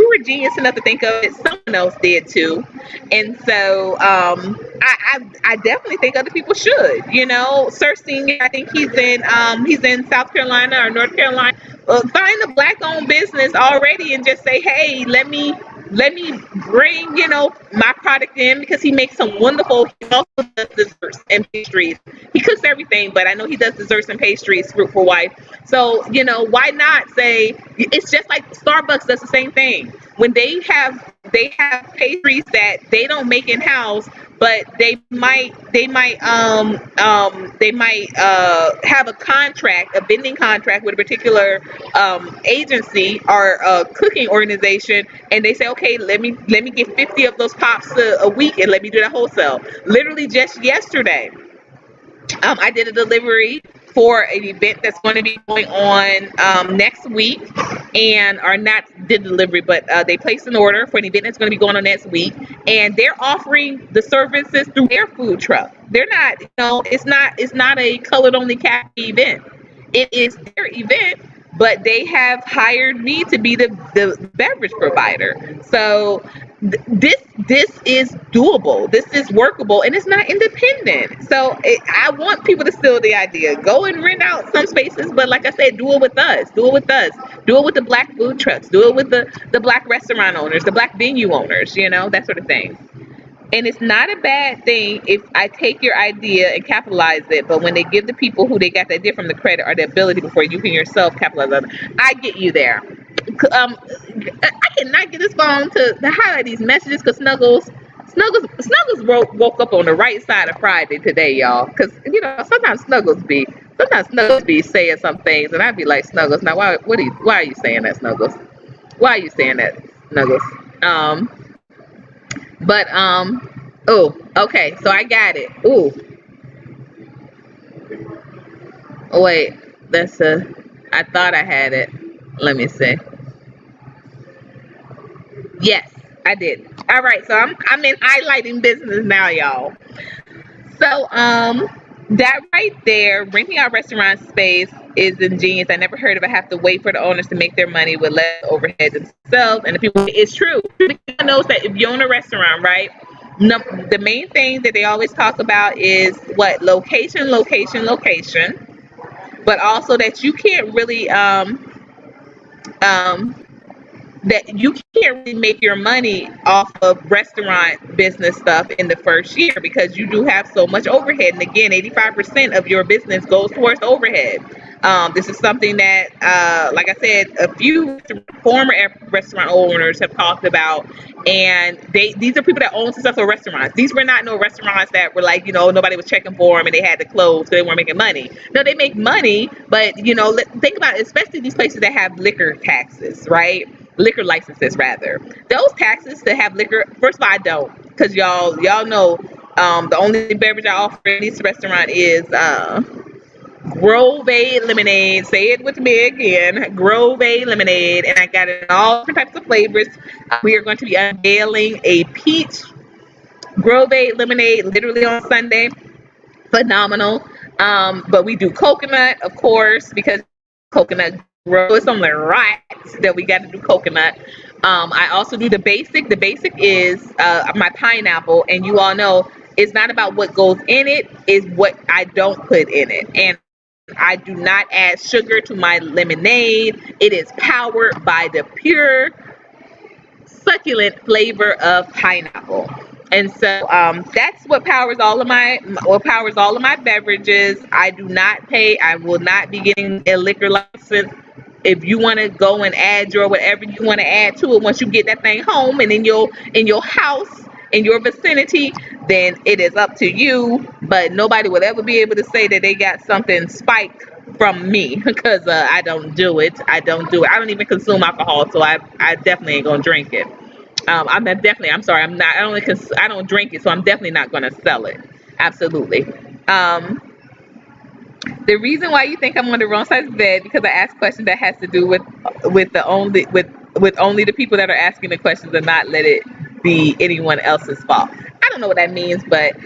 were genius enough to think of it, someone else did too. And so I definitely think other people should. Sir Senior, I think he's in South Carolina or North Carolina. Find a black-owned business already and just say, hey, let me bring my product in, because he makes some wonderful, he also does desserts and pastries. He cooks everything, but I know he does desserts and pastries for wife. So why not say, it's just like Starbucks does the same thing. When they have pastries that they don't make in house, but they might have a vending contract with a particular agency or a cooking organization, and they say, okay, let me get 50 of those pops a week, and let me do that wholesale. Literally just yesterday, I did a delivery for an event that's going to be going on next week, or not did delivery, but they placed an order for an event that's going to be going on next week, and they're offering the services through their food truck. They're not, it's not a colored only cafe event. It is their event, but they have hired me to be the beverage provider. So this is doable. This is workable, and it's not independent. So I want people to steal the idea. Go and rent out some spaces, but like I said, do it with us. Do it with us. Do it with the black food trucks. Do it with the black restaurant owners, the black venue owners. That sort of thing. And it's not a bad thing if I take your idea and capitalize it, but when they give the people who they got the idea from the credit or the ability before you can yourself capitalize on it, I get you there. I cannot get this phone to highlight these messages, because Snuggles woke up on the right side of Friday today, y'all. Because sometimes Snuggles be saying some things, and I'd be like, Snuggles, now why are you saying that, Snuggles? Why are you saying that, Snuggles? But oh, okay, so I got it. Ooh, oh wait, I thought I had it. Let me see. Yes, I did. All right, so I'm in highlighting business now, y'all. So that right there, renting out restaurant space is ingenious. I never heard of it. Have to wait for the owners to make their money with less overhead themselves, and the people. It's true. Everybody knows that if you own a restaurant, right? No, the main thing that they always talk about is what? Location, location, location. But also that you can't really um that you can't really make your money off of restaurant business stuff in the first year, because you do have so much overhead. And again, 85% of your business goes towards overhead. This is something that, like I said, a few former restaurant owners have talked about. And these are people that own successful restaurants. These were not no restaurants that were like, nobody was checking for them and they had to close because they weren't making money. No, they make money, but think about it, especially these places that have liquor taxes, right? liquor licenses rather. Those taxes to have liquor, first of all, I don't, because y'all know the only beverage I offer in this restaurant is Grove lemonade. Say it with me again. Grove lemonade, and I got it in all different types of flavors. We are going to be unveiling a peach Grove lemonade literally on Sunday. Phenomenal. But we do coconut, of course, because coconut grows on the right that we got to do coconut. I also do the basic. The basic is my pineapple, and you all know it's not about what goes in it, is what I don't put in it. And I do not add sugar to my lemonade. It is powered by the pure succulent flavor of pineapple. And so that's what powers all of my beverages. I do not pay. I will not be getting a liquor license. If you want to go and add your whatever you want to add to it once you get that thing home and in your house, in your vicinity, then it is up to you. But nobody will ever be able to say that they got something spiked from me because I don't do it. I don't do it. I don't even consume alcohol, so I definitely ain't gonna drink it. I'm sorry. I'm not. I don't drink it, so I'm definitely not gonna sell it. Absolutely. Um, the reason why you think I'm on the wrong side of the bed because I ask questions that has to do with only the people that are asking the questions and not let it be anyone else's fault. I don't know what that means, but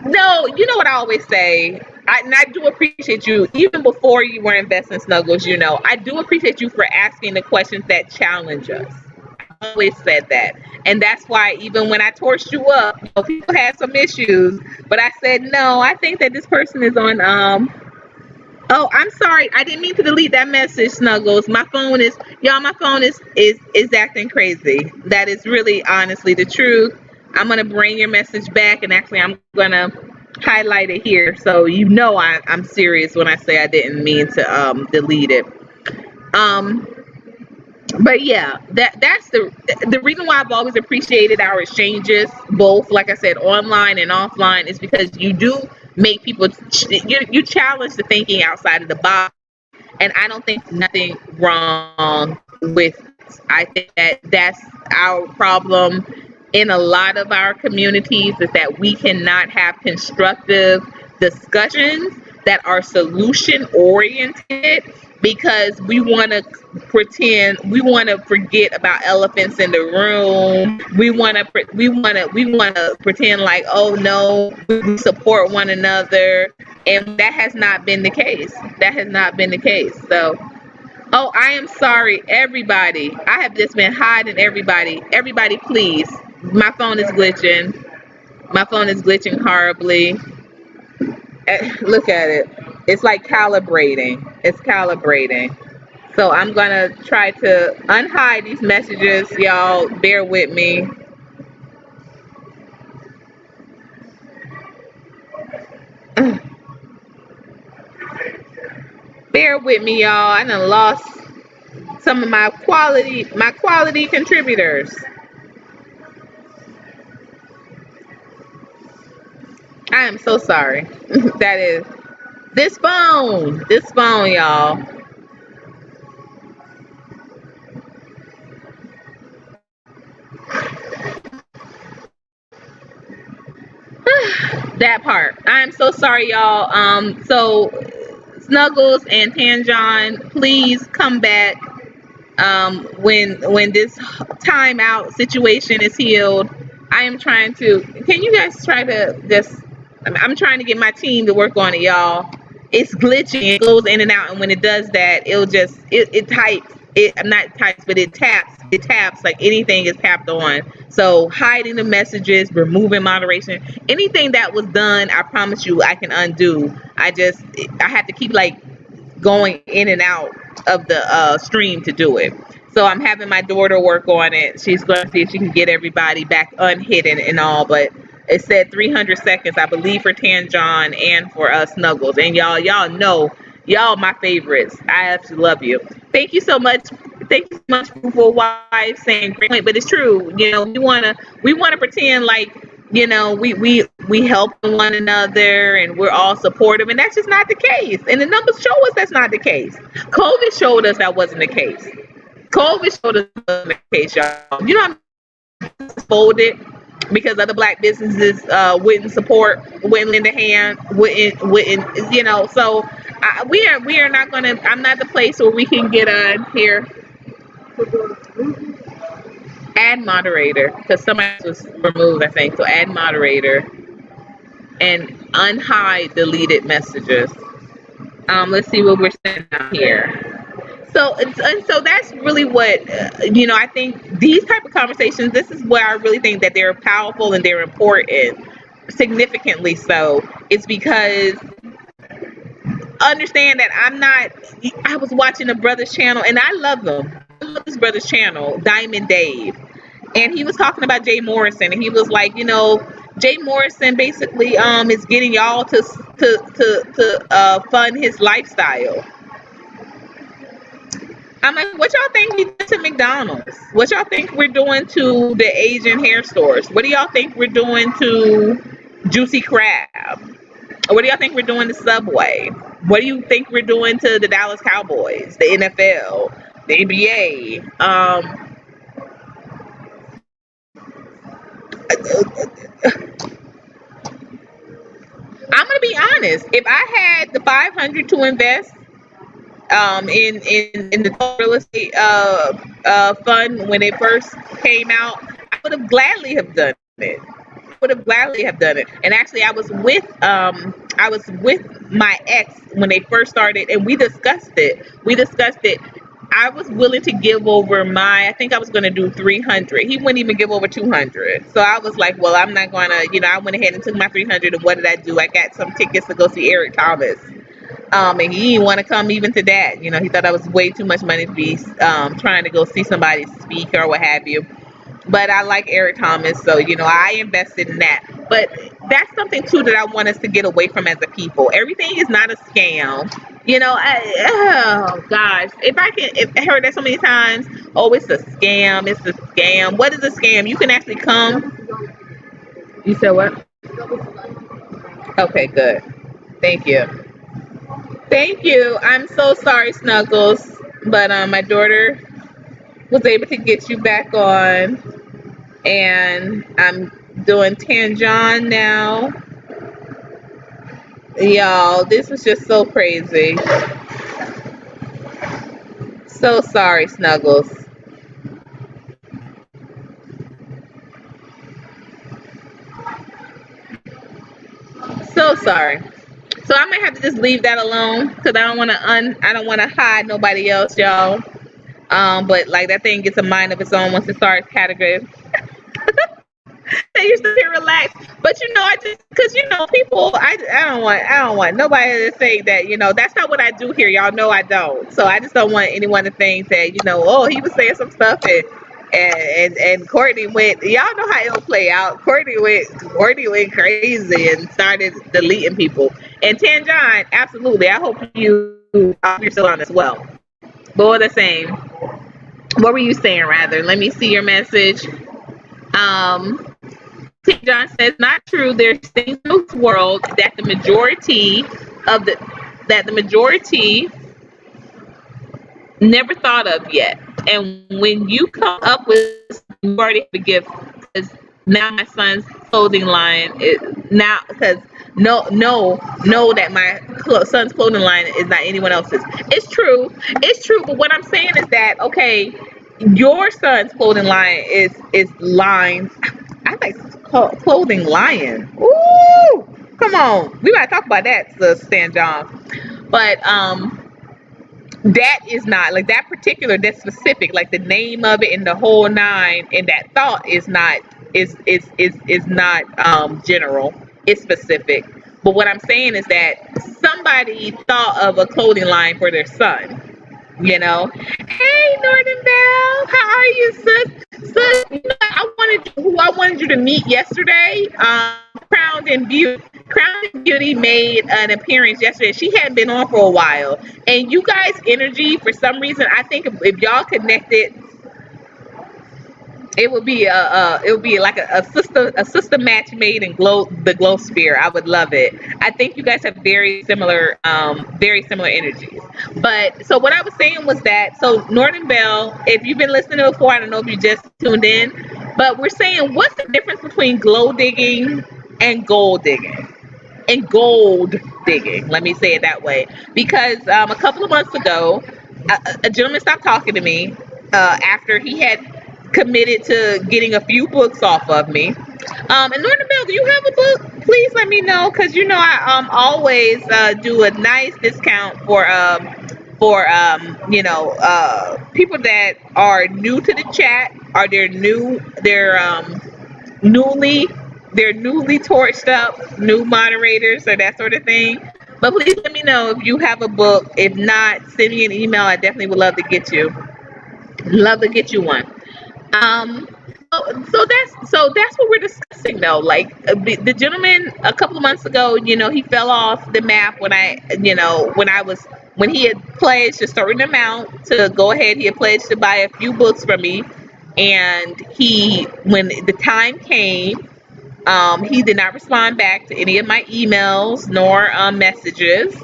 no, you know what I always say. And I do appreciate you, even before you were investing Snuggles. I do appreciate you for asking the questions that challenge us. Always said that. And that's why even when I torched you up, people had some issues, but I said, no, I think that this person is on oh, I'm sorry. I didn't mean to delete that message, Snuggles. My phone is acting crazy. That is really honestly the truth. I'm gonna bring your message back, and actually I'm gonna highlight it here so I'm serious when I say I didn't mean to delete it. Um but yeah, that's the reason why I've always appreciated our exchanges, both like I said, online and offline, is because you do make people you challenge the thinking outside of the box, and I don't think nothing wrong with. I think that that's our problem in a lot of our communities, is that we cannot have constructive discussions that are solution oriented, because we want to forget about elephants in the room. We want to pretend like, oh no, we support one another, and that has not been the case. That has not been the case. So, oh, I am sorry, everybody. I have just been hiding everybody. Everybody, please. My phone is glitching. My phone is glitching horribly. Look at it. It's like calibrating. It's calibrating. So I'm gonna try to unhide these messages. Y'all, bear with me. Bear with me, y'all. I done lost some of my quality contributors. I am so sorry. That is this phone, y'all. That part. I am so sorry, y'all. So Snuggles and Tanjon, please come back when this timeout situation is healed. I am trying to. Can you guys try to just? I'm trying to get my team to work on it, y'all. It's glitching. It goes in and out, and when it does that, it types. It not types, but it taps. It taps like anything is tapped on. So hiding the messages, removing moderation, anything that was done, I promise you, I can undo. I have to keep like going in and out of the stream to do it. So I'm having my daughter work on it. She's going to see if she can get everybody back unhidden and all. But it said 300 seconds, I believe, for Tanjon and for Snuggles. And y'all know, y'all my favorites. I absolutely love you. Thank you so much. Thank you so much for wife saying great point. But it's true. We wanna pretend like we help one another and we're all supportive, and that's just not the case. And the numbers show us that's not the case. COVID showed us that wasn't the case. COVID showed us in case y'all. You know how many folded because other black businesses wouldn't support, wouldn't lend a hand, wouldn't So we are not gonna. I'm not the place where we can get on here. Add moderator because somebody was removed, I think. So add moderator and unhide deleted messages. Let's see what we're saying out here. So that's really what I think these type of conversations. This is where I really think that they're powerful and they're important, significantly so. It's because understand that I'm not. I was watching a brother's channel and I love them. I love this brother's channel, Diamond Dave, and he was talking about Jay Morrison, and he was like, Jay Morrison basically is getting y'all to fund his lifestyle. I'm like, what y'all think we did to McDonald's? What y'all think we're doing to the Asian hair stores? What do y'all think we're doing to Juicy Crab? What do y'all think we're doing to Subway? What do you think we're doing to the Dallas Cowboys, the NFL, the NBA? I'm gonna be honest. If I had the 500 to invest in the real estate fund when it first came out, I would have gladly have done it. Would have gladly have done it. And actually, I was with my ex when they first started, and we discussed it. I was willing to give over I think I was going to do 300. He wouldn't even give over 200. So I was like, well, I'm not going to, I went ahead and took my 300. And what did I do? I got some tickets to go see Eric Thomas. And he didn't want to come even to that. He thought that was way too much money to be trying to go see somebody speak or what have you. But I like Eric Thomas, so I invested in that. But that's something too that I want us to get away from as a people. Everything is not a scam. Oh gosh, if I heard that so many times, oh, it's a scam, it's a scam. What is a scam? You can actually come. You said what? Okay, good. Thank you. Thank you. I'm so sorry, Snuggles, but my daughter was able to get you back on, and I'm doing Tanjon now. Y'all, this is just so crazy. So sorry, Snuggles. So sorry. So I might have to just leave that alone because I don't want to hide nobody else, y'all. But like that thing gets a mind of its own once it starts category. They used to be relaxed, but I just because people, I don't want nobody to think that that's not what I do here. Y'all know I don't. So I just don't want anyone to think that oh, he was saying some stuff and Courtney went. Y'all know how it'll play out. Courtney went crazy and started deleting people. And Tanjon, absolutely. I hope you're still on as well. But all the same, what were you saying? Rather, let me see your message. T. John says, not true. There's things in this world that the majority never thought of yet. And when you come up with something, you already have a gift. Because now my son's clothing line is now because know that my son's clothing line is not anyone else's. It's true. But what I'm saying is that okay, your son's clothing line is lined. I like clothing lion. Ooh, come on. We gotta talk about that, Stan John. But that is not like that particular, that specific, like the name of it and the whole nine, and that thought is not general. It's specific. But what I'm saying is that somebody thought of a clothing line for their son. Hey, Northern Belle, how are you, sis? Sis, I wanted you to meet yesterday. Crowned in Beauty made an appearance yesterday. She hadn't been on for a while, and you guys' energy, for some reason, I think if y'all connected, It would be like a sister match made in glow sphere. I would love it. I think you guys have very similar energies. But so what I was saying was that, so Northern Bell, if you've been listening before, I don't know if you just tuned in, but we're saying, what's the difference between glow digging and gold digging? And gold digging. Let me say it that way. Because a couple of months ago, a gentleman stopped talking to me after he had committed to getting a few books off of me. And Northern Bell, do you have a book? Please let me know, because you know I always do a nice discount for people that are new to the chat, or newly they're newly torched up, new moderators or that sort of thing. But please let me know if you have a book. If not, send me an email. I definitely would love to get you one. Um, so that's what we're discussing though. Like the gentleman a couple of months ago, he fell off the map when he had pledged a certain amount to go ahead. He had pledged to buy a few books from me, and when the time came, he did not respond back to any of my emails nor messages.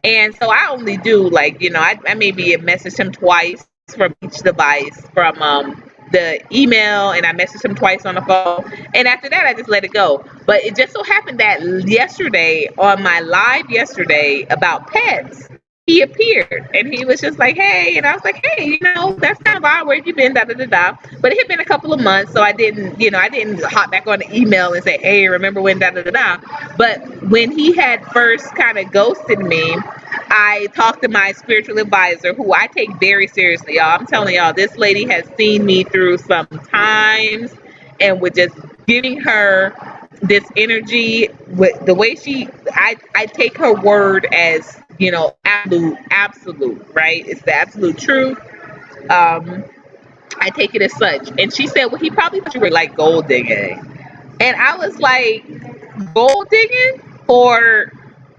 And so I only do, like, I maybe have messaged him twice from each device from the email, and I messaged him twice on the phone. And after that, I just let it go. But it just so happened that yesterday, on my live yesterday about pets, he appeared and he was just like, hey. And I was like, hey, that's kind of odd. Where have you been? Da da da da. But it had been a couple of months, so I didn't hop back on the email and say, hey, remember when da da da da. But when he had first kind of ghosted me, I talked to my spiritual advisor, who I take very seriously, y'all. I'm telling y'all, this lady has seen me through some times, and with just giving her this energy, with the way I take her word as, absolute, right? It's the absolute truth. Um, I take it as such. And she said, well, he probably thought you were like gold digging. And I was like, gold digging for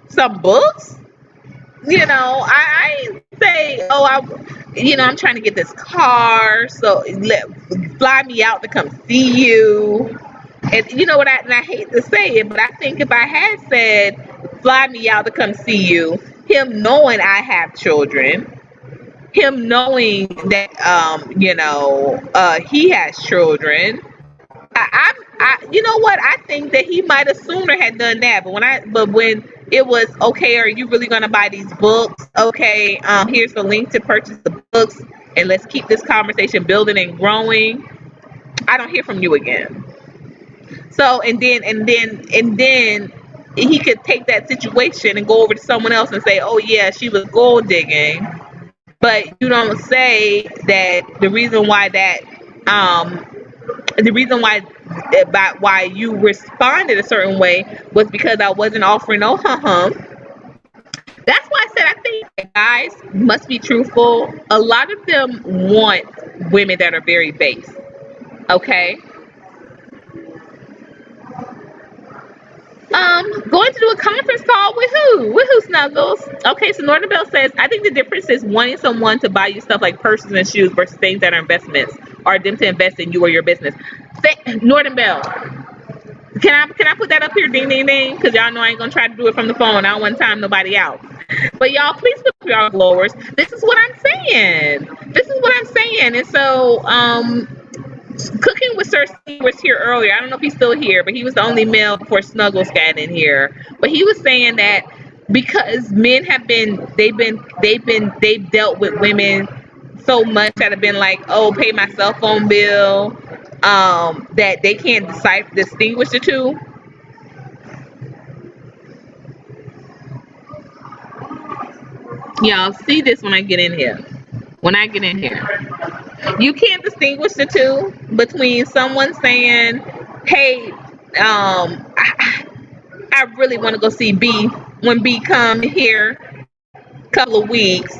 some books? I say, oh, I'm trying to get this car, so fly me out to come see you. And you know what? And I hate to say it, but I think if I had said, fly me out to come see you, him knowing I have children, him knowing that, he has children, you know what? I think that he might have sooner had done that. But when it was, okay, are you really gonna buy these books? Okay, here's the link to purchase the books, and let's keep this conversation building and growing. I don't hear from you again. So and then he could take that situation and go over to someone else and say, oh yeah, she was gold digging. But you don't say that the reason why you responded a certain way was because I wasn't offering no hum. That's why I said I think that guys must be truthful. A lot of them want women that are very base. Okay. Going to do a conference call with who? With who, Snuggles? Okay, so Northern Bell says, I think the difference is wanting someone to buy you stuff like purses and shoes versus things that are investments, or them to invest in you or your business. Northern Bell, can I put that up here? Ding ding ding, because y'all know I ain't gonna try to do it from the phone. I don't want to time nobody out. But y'all, please put up y'all glowers. This is what I'm saying. And so, Cooking with Sir C was here earlier. I don't know if he's still here, but he was the only male before Snuggles got in here. But he was saying that because men they've dealt with women so much that have been like, oh, pay my cell phone bill, that they can't distinguish the two. Y'all see this when I get in here. You can't distinguish the two between someone saying, hey, I really want to go see B when B come here a couple of weeks.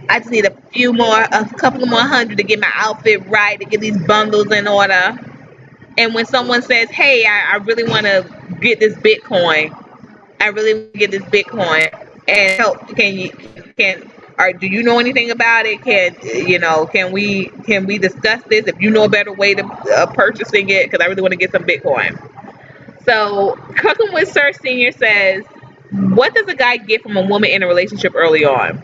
I just need a couple of more hundred to get my outfit right, to get these bundles in order. And when someone says, hey, I really want to get this Bitcoin, and help, Or do you know anything about it? Can we discuss this? If you know a better way to purchasing it, because I really want to get some Bitcoin. So Cooking with Sir Senior says, what does a guy get from a woman in a relationship early on?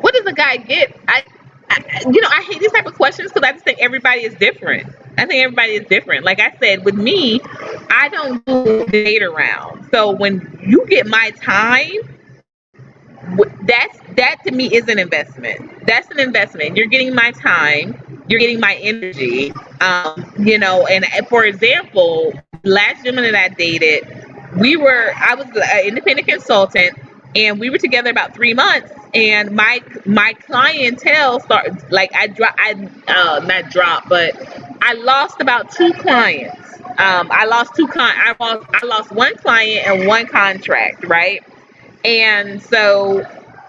What does a guy get? I hate these type of questions because I just think everybody is different. I think everybody is different. Like I said, with me, I don't do date around. So when you get my time, that to me is an investment. That's an investment. You're getting my time. You're getting my energy. And for example, last gentleman that I dated, I was an independent consultant, and we were together about 3 months. And my clientele started, like, I not dropped, but I lost about two clients. I lost one client and one contract, right? And so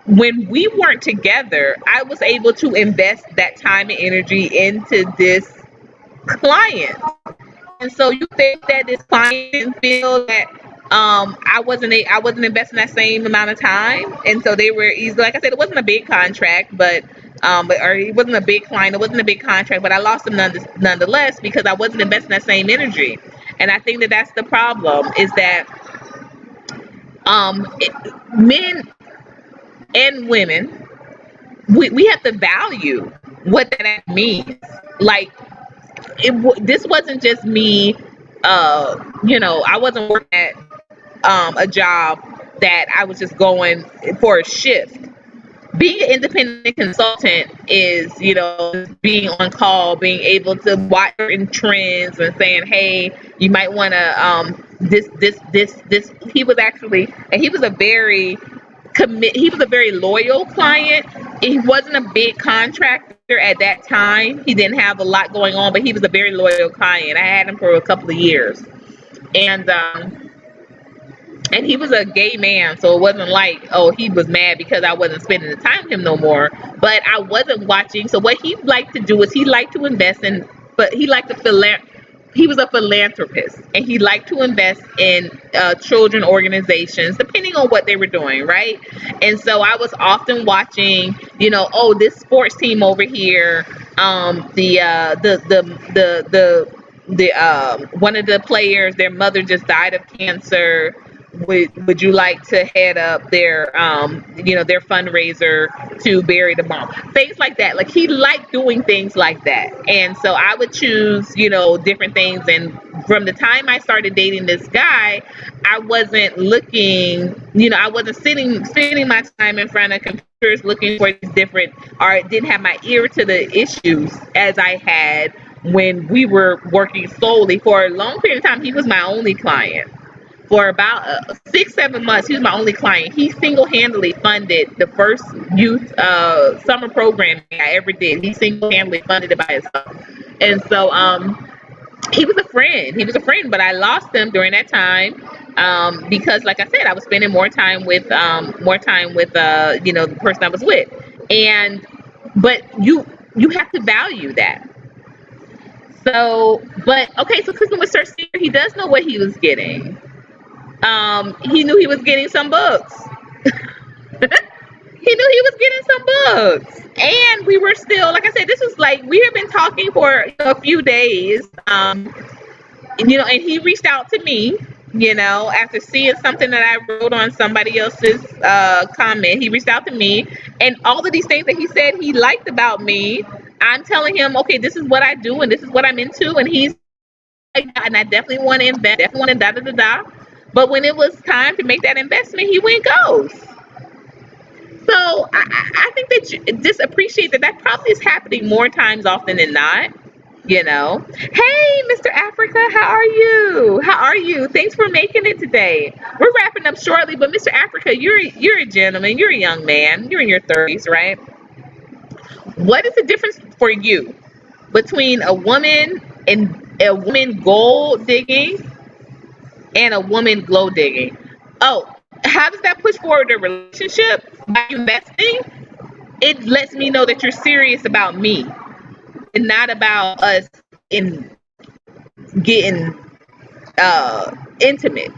when we weren't together, I was able to invest that time and energy into this client. And so you think that this client didn't feel that I wasn't investing that same amount of time, and so they were easy. Like I said, it wasn't a big contract, or it wasn't a big client, it wasn't a big contract, but I lost them nonetheless because I wasn't investing that same energy. And I think that that's the problem, is that men and women, we have to value what that means. Like, this wasn't just me. I wasn't working at a job that I was just going for a shift. Being an independent consultant is, being on call, being able to watch certain trends and saying, hey, you might want to this. He was a very he was a very loyal client. He wasn't a big contractor at that time. He didn't have a lot going on, but he was a very loyal client. I had him for a couple of years, and he was a gay man, so it wasn't like, oh, he was mad because I wasn't spending the time with him no more. But I wasn't watching. So what he liked to do is he liked to invest in, but he liked to he was a philanthropist, and he liked to invest in children organizations, depending on what they were doing, right? And so I was often watching, oh, this sports team over here, one of the players, their mother just died of cancer. Would you like to head up their fundraiser to bury the mom? Things like that. Like, he liked doing things like that. And so I would choose, different things. And from the time I started dating this guy, I wasn't looking, I wasn't spending my time in front of computers looking for these different, or didn't have my ear to the issues as I had when we were working solely. For a long period of time, he was my only client. For about 6-7 months, he was my only client. He single-handedly funded the first youth summer program I ever did. He single-handedly funded it by himself. And so he was a friend. He was a friend, but I lost him during that time because, like I said, I was spending more time with the person I was with. But you have to value that. So, but okay, so Cooking with Sir Senior, he does know what he was getting. He knew he was getting some books. He knew he was getting some books. And we were still, like I said, this was like, we have been talking for a few days. And he reached out to me, after seeing something that I wrote on somebody else's comment. He reached out to me, and all of these things that he said he liked about me, I'm telling him, okay, this is what I do and this is what I'm into. And he's like, and I definitely want to invest, definitely want to da da da da. But when it was time to make that investment, he went ghost. So I think that you just appreciate that probably is happening more times often than not. Hey, Mr. Africa, how are you? How are you? Thanks for making it today. We're wrapping up shortly, but Mr. Africa, you're a gentleman, you're a young man, you're in your 30s, right? What is the difference for you between a woman gold digging and a woman glow digging? Oh, how does that push forward a relationship? By investing, it lets me know that you're serious about me and not about us in getting intimate,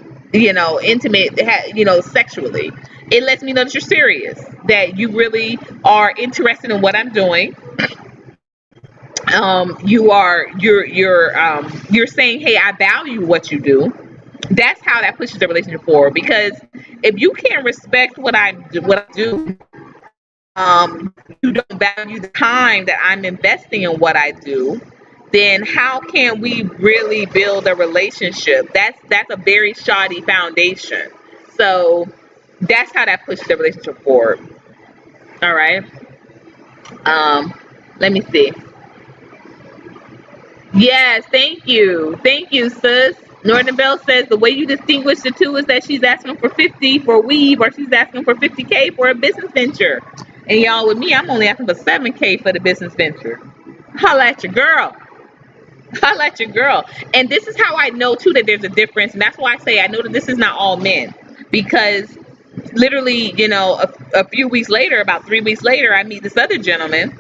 sexually. It lets me know that you're serious, that you really are interested in what I'm doing. You're saying, hey, I value what you do. That's how that pushes the relationship forward. Because if you can't respect what I do, um, you don't value the time that I'm investing in what I do, then how can we really build a relationship? That's a very shoddy foundation. So that's how that pushes the relationship forward. All right. Um, Let me see. Yes, thank you, sis. Northern Bell says the way you distinguish the two is that she's asking for 50 for weave, or she's asking for 50K for a business venture. And y'all, with me, I'm only asking for 7K for the business venture. Holla at your girl. Holla at your girl. And this is how I know too that there's a difference. And that's why I say I know that this is not all men. Because literally, a few weeks later, about 3 weeks later, I meet this other gentleman,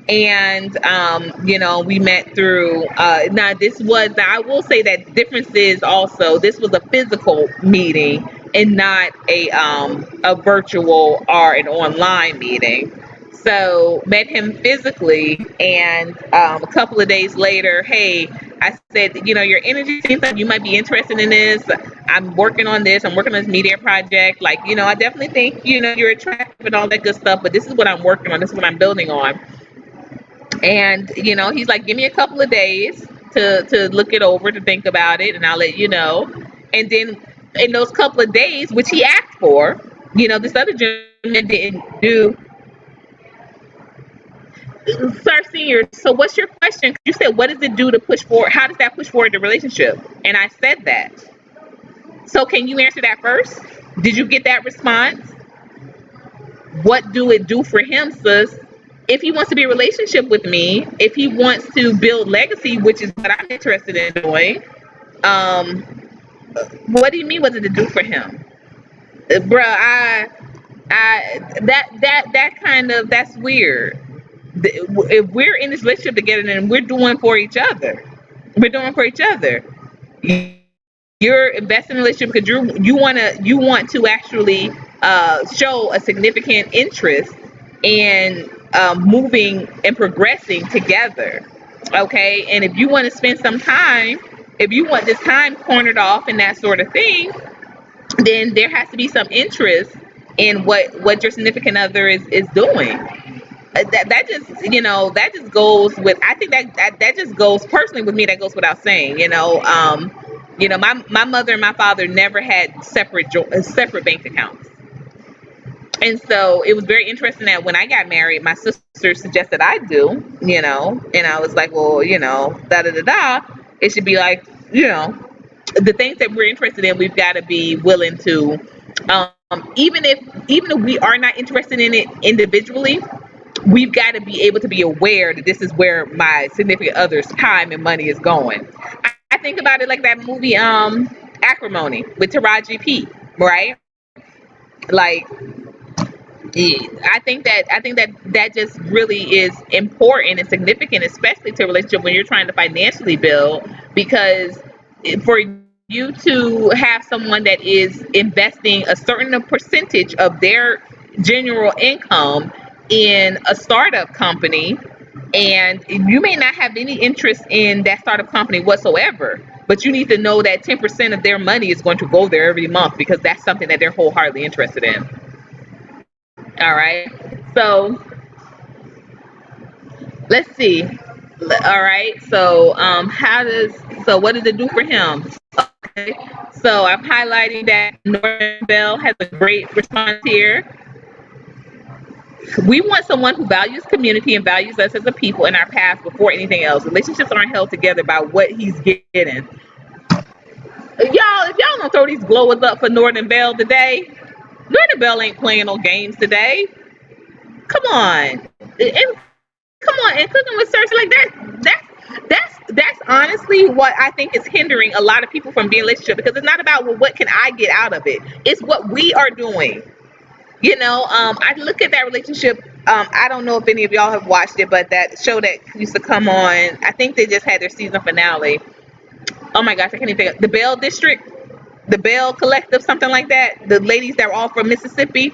and we met through now this was, I will say that the difference is also this was a physical meeting and not a virtual or an online meeting. So met him physically, and a couple of days later, hey, I said, your energy seems like you might be interested in this. I'm working on this. I'm working on this media project. Like, I definitely think, you're attractive and all that good stuff, but this is what I'm working on. This is what I'm building on. And he's like, give me a couple of days to look it over, to think about it, and I'll let you know. And then in those couple of days, which he asked for, this other gentleman didn't do. Sir Senior, so what's your question? You said, what does it do to push forward? How does that push forward the relationship? And I said that. So can you answer that first? Did you get that response? What do it do for him, sis? If he wants to be in a relationship with me, if he wants to build legacy, which is what I'm interested in doing, um, what do you mean? What did it do for him, bruh? That kind of, that's weird. If we're in this relationship together and we're doing for each other, we're doing for each other. You're investing in a relationship because you want to actually show a significant interest in moving and progressing together. Okay, and if you want to spend some time, if you want this time cornered off and that sort of thing, then there has to be some interest in what your significant other is doing. That just that just goes with, I think that just goes personally with me, that goes without saying. My mother and my father never had separate bank accounts. And so it was very interesting that when I got married, my sister suggested I do, and I was like, well, da da da da. It should be like, the things that we're interested in, we've got to be willing to, um, even if we are not interested in it individually, we've got to be able to be aware that this is where my significant other's time and money is going. I think about it like that movie, Acrimony, with Taraji P. Right? Like, I think that just really is important and significant, especially to a relationship when you're trying to financially build, because for you to have someone that is investing a certain percentage of their general income in a startup company, and you may not have any interest in that startup company whatsoever, but you need to know that 10% of their money is going to go there every month because that's something that they're wholeheartedly interested in. All right. So let's see. All right. So what does it do for him? Okay. So I'm highlighting that Northern Bell has a great response here. We want someone who values community and values us as a people in our past before anything else. Relationships aren't held together by what he's getting. Y'all, if y'all don't throw these blowers up for Northern Bell today, Northern Bell ain't playing no games today. Come on. And come on, and cooking with search like that. That's honestly what I think is hindering a lot of people from being in a relationship, because it's not about, well, what can I get out of it? It's what we are doing. I look at that relationship. I don't know if any of y'all have watched it, but that show that used to come on, I think they just had their season finale. Oh my gosh, I can't even think of the Bell District. the Bell Collective, something like that. The ladies that were all from Mississippi,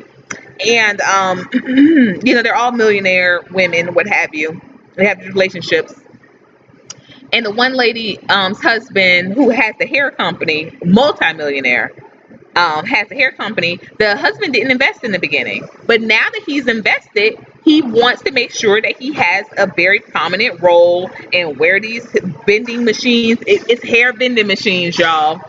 and they're all millionaire women, what have you. They have relationships, and the one lady, husband, who has the hair company, multimillionaire, has a hair company. The husband didn't invest in the beginning, but now that he's invested, he wants to make sure that he has a very prominent role in where these vending machines. It's hair vending machines, y'all.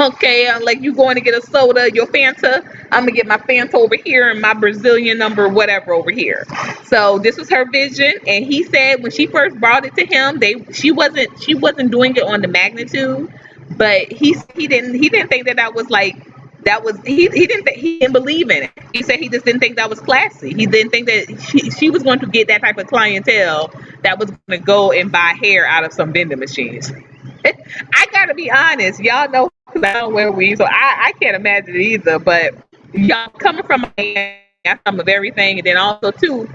Okay, like you going to get a soda, your Fanta. I'm gonna get my Fanta over here and my Brazilian number, whatever, over here. So this was her vision, and he said when she first brought it to him, she wasn't doing it on the magnitude, but he didn't think that was like that was he didn't believe in it. He said he just didn't think that was classy. He didn't think that she was going to get that type of clientele that was going to go and buy hair out of some vending machines. I gotta be honest, y'all know, because I don't wear weave, so I can't imagine it either. But y'all, coming from some of everything, and then also too,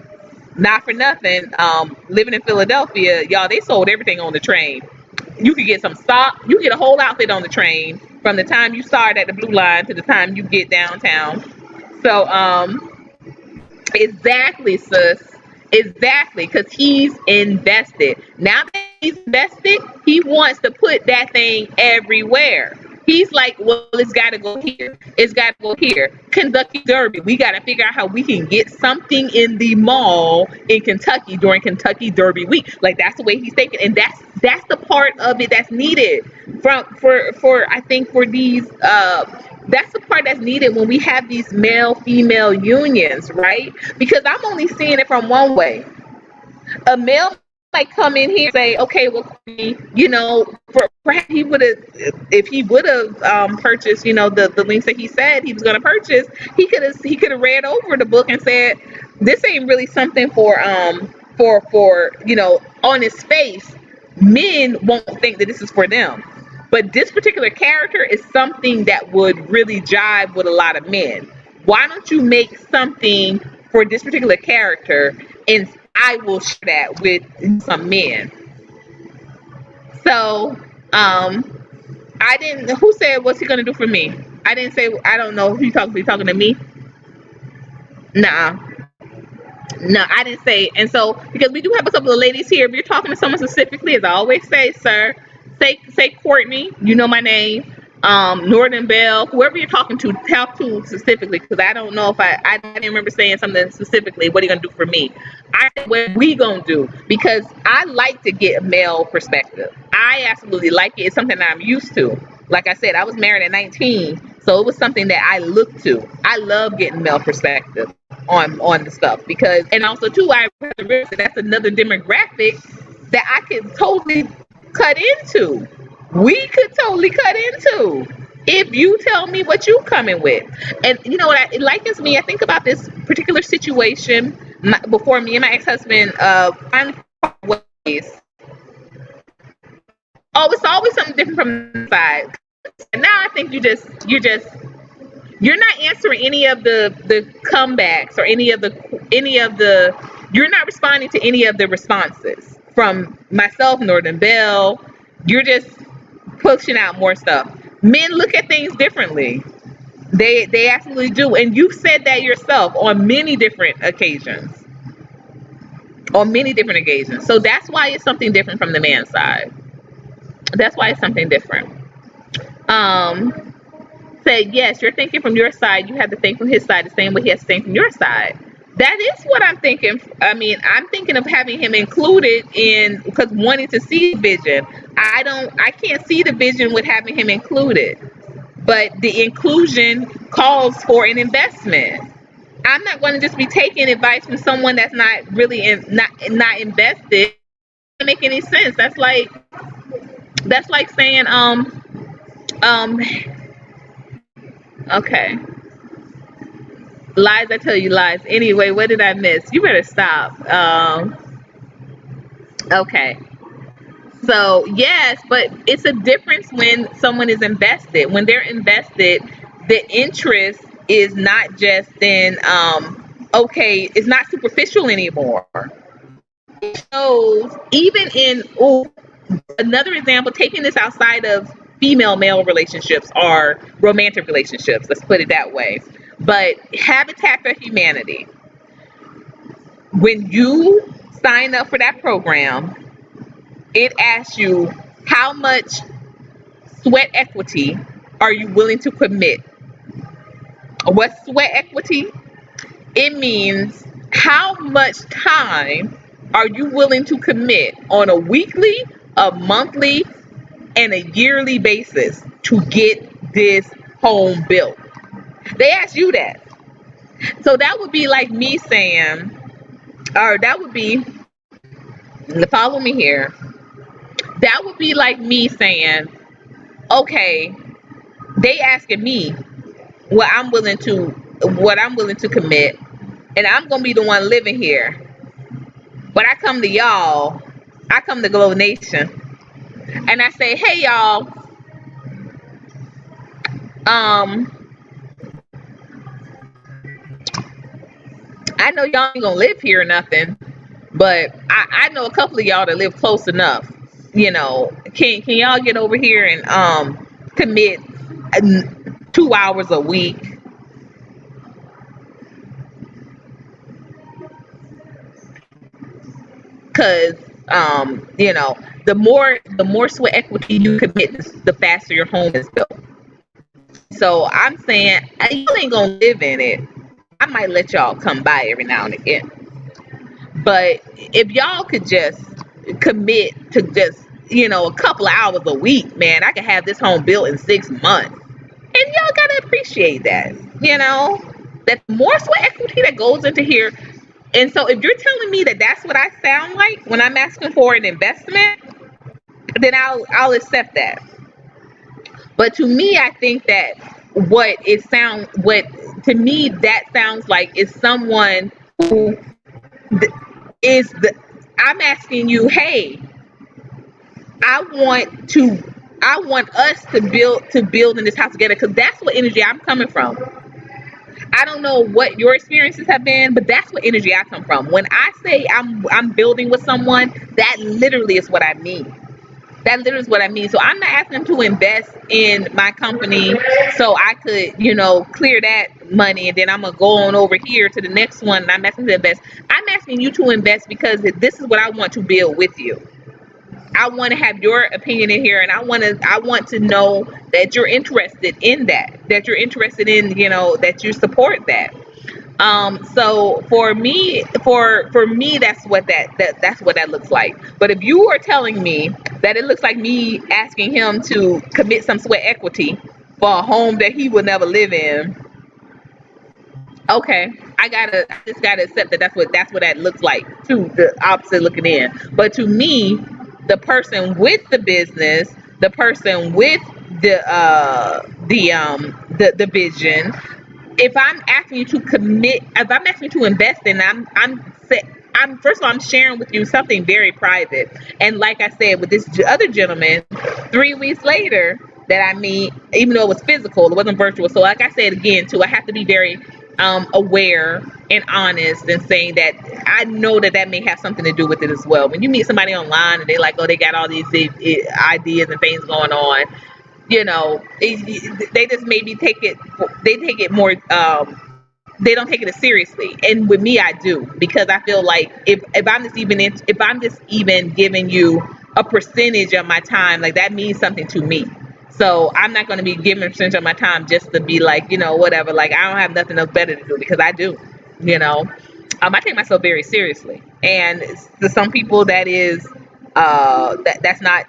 not for nothing, living in Philadelphia, y'all, they sold everything on the train. You could get some stock, you get a whole outfit on the train from the time you start at the blue line to the time you get downtown. So exactly, sis. Exactly, because he's invested. Now that he's invested, he wants to put that thing everywhere. He's like, well, it's got to go here. It's got to go here. Kentucky Derby. We got to figure out how we can get something in the mall in Kentucky during Kentucky Derby week. Like that's the way he's thinking, and that's the part of it that's needed for I think for these. That's the part that's needed when we have these male female unions, right? Because I'm only seeing it from one way. A male might come in here and say, okay, well, perhaps he would have, if he would have purchased, the links that he said he was going to purchase, he could have read over the book and said, this ain't really something for on his face, men won't think that this is for them. But this particular character is something that would really jive with a lot of men. Why don't you make something for this particular character, and I will share that with some men. So, I didn't. Who said what's he gonna do for me? I didn't say. I don't know who you talking to. You talking to me? Nah, no, I didn't say. And so, because we do have a couple of ladies here, if you're talking to someone specifically, as I always say, sir, say Courtney. You know my name. Northern Bell, whoever you're talking to, talk to specifically, because I don't know if I didn't remember saying something specifically. What are you gonna do for me? I said, what we gonna do, because I like to get a male perspective. I absolutely like it. It's something that I'm used to. Like I said, I was married at 19, so it was something that I looked to. I love getting male perspective on the stuff, because, and also too, I have to realize that that's another demographic that I could totally cut into. We could totally cut into if you tell me what you coming with. And you know what, it likens me. I think about this particular situation before me and my ex-husband finally parted ways. Oh, it's always something different from the side. And now I think you're not answering any of the comebacks, or any of the you're not responding to any of the responses from myself, Northern Bell. You're just pushing out more stuff. Men look at things differently. They absolutely do, and you've said that yourself on many different occasions. On many different occasions. So that's why it's something different from the man's side. That's why it's something different. Um, Say yes, you're thinking from your side. You have to think from his side the same way he has to think from your side. That is what I'm thinking. I mean, I'm thinking of having him included in, because wanting to see vision. I can't see the vision with having him included. But the inclusion calls for an investment. I'm not going to just be taking advice from someone that's not really not invested. It doesn't make any sense. That's like saying um okay, lies, I tell you lies. Anyway, what did I miss? You better stop. Okay. So yes, but it's a difference when someone is invested. When they're invested, the interest is not just in okay, it's not superficial anymore. It shows, even in, another example, taking this outside of female male relationships are romantic relationships, let's put it that way. But Habitat for Humanity, when you sign up for that program, it asks you how much sweat equity are you willing to commit. What's sweat equity? It means how much time are you willing to commit on a weekly, a monthly, and a yearly basis to get this home built. They ask you that. So that would be like me saying, or that would be, follow me here, that would be like me saying, okay, they asking me what I'm willing to commit, and I'm gonna be the one living here. But I come to y'all, I come to Glow Nation, and I say, hey y'all, um, I know y'all ain't gonna live here or nothing, but I know a couple of y'all that live close enough. Can y'all get over here and commit 2 hours a week? Because the more sweat equity you commit, the faster your home is built. So I'm saying, you ain't gonna live in it. I might let y'all come by every now and again. But if y'all could just commit to just, a couple of hours a week, man, I could have this home built in 6 months. And y'all gotta appreciate that, that more sweat equity that goes into here. And so if you're telling me that that's what I sound like when I'm asking for an investment, then I'll accept that. But to me, I think that what to me that sounds like is someone who is the I'm asking you, hey, I want to I want us to build in this house together, because that's what energy I'm coming from. I don't know what your experiences have been, but that's what energy I come from. When I say I'm building with someone, that literally is what I mean. That literally is what I mean. So I'm not asking them to invest in my company so I could, clear that money, and then I'm gonna go on over here to the next one and I'm asking to invest. I'm asking you to invest because this is what I want to build with you. I want to have your opinion in here, and I want to know that you're interested in that you're interested in, that you support that. So for me, that's what that looks like. But if you are telling me that it looks like me asking him to commit some sweat equity for a home that he will never live in, okay, I just gotta accept that that's what that looks like to the opposite looking in. But to me, the person with the business, the person with the vision, if I'm asking you to commit, if I'm asking you to invest in, I'm first of all, I'm sharing with you something very private. And like I said, with this other gentleman, 3 weeks later that I meet, even though it was physical, it wasn't virtual. So like I said again, too, I have to be very aware and honest and saying that I know that may have something to do with it as well. When you meet somebody online and they like, oh, they got all these ideas and things going on, they just maybe take it more, they don't take it as seriously. And with me, I do, because I feel like if I'm just even giving you a percentage of my time, like that means something to me. So I'm not going to be giving a percentage of my time just to be like, whatever, like I don't have nothing else better to do, because I do. you know I take myself very seriously, and to some people that is that's not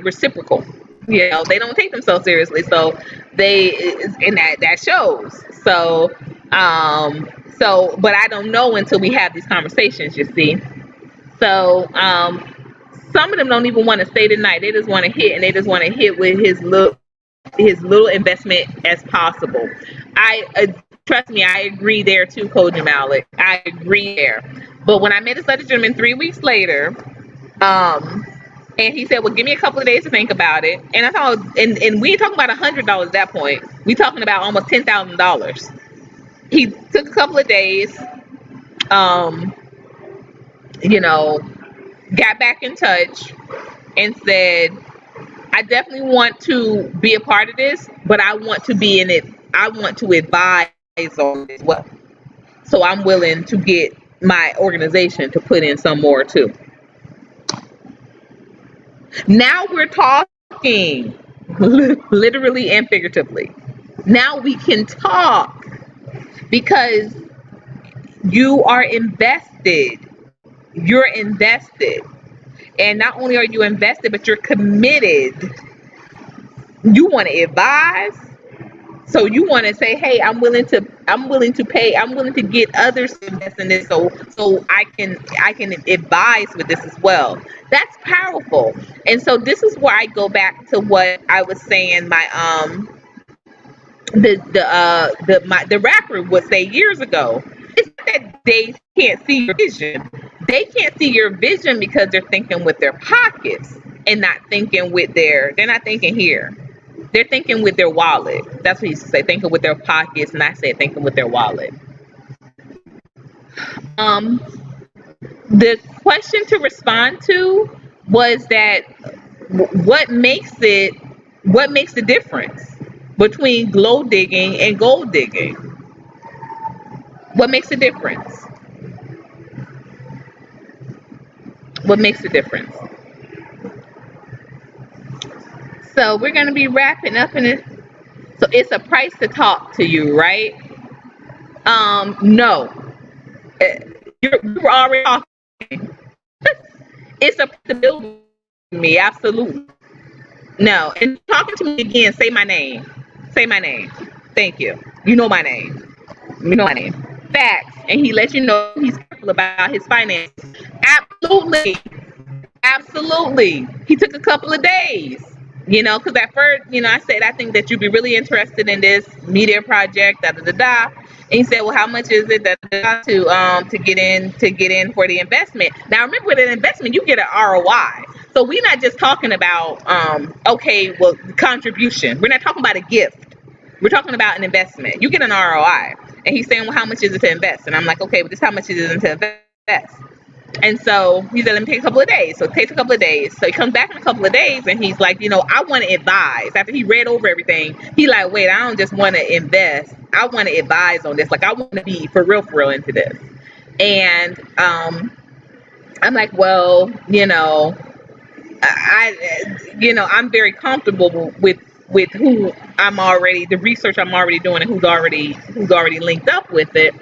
reciprocal. They don't take themselves seriously, so they and that shows. But I don't know until we have these conversations, you see. So some of them don't even want to stay the night. They just want to hit, and they just want to hit with his little investment as possible. I trust me, I agree there too, Coach Malik. I agree there. But when I met this other gentleman 3 weeks later, and he said, "Well, give me a couple of days to think about it." And I thought, and we ain't talking about $100 at that point. We talking about almost $10,000. He took a couple of days, um, you know, got back in touch and said, I definitely want to be a part of this, but I want to be in it. I want to advise on it as well. So I'm willing to get my organization to put in some more too. Now we're talking, literally and figuratively. Now we can talk because you are invested. You're invested. And not only are you invested, but you're committed. You want to advise. So you want to say, hey, I'm willing to get others to invest in this so I can advise with this as well. That's powerful. And so this is where I go back to what I was saying my the rapper would say years ago. It's not that they can't see your vision. They can't see your vision because they're thinking with their pockets and not thinking with they're not thinking here. They're thinking with their wallet. That's what he used to say, thinking with their pockets, and I said thinking with their wallet. Um, the question to respond to was that what makes it what makes the difference between glow digging and gold digging? What makes the difference? What makes the difference? So we're gonna be wrapping up in it. So it's a price to talk to you, right? No. Uh, you're already talking. It's a possibility to me, absolutely. No, and talking to me again, say my name. Say my name. Thank you. You know my name. You know my name. Facts. And he lets you know he's careful about his finances. Absolutely. Absolutely. He took a couple of days. Because at first, I said, I think that you'd be really interested in this media project, da da da da. And he said, well, how much is it to get in for the investment? Now, remember, with an investment, you get an ROI. So we're not just talking about, okay, well, contribution. We're not talking about a gift. We're talking about an investment. You get an ROI. And he's saying, well, how much is it to invest? And I'm like, okay, well, this is how much it is to invest. And so he said, let me take a couple of days. So it takes a couple of days. So he comes back in a couple of days and he's like, I want to advise. After he read over everything, he like, wait, I don't just want to invest. I want to advise on this. Like, I want to be for real into this. And I'm like, well, I'm very comfortable with who the research I'm already doing and who's already linked up with it.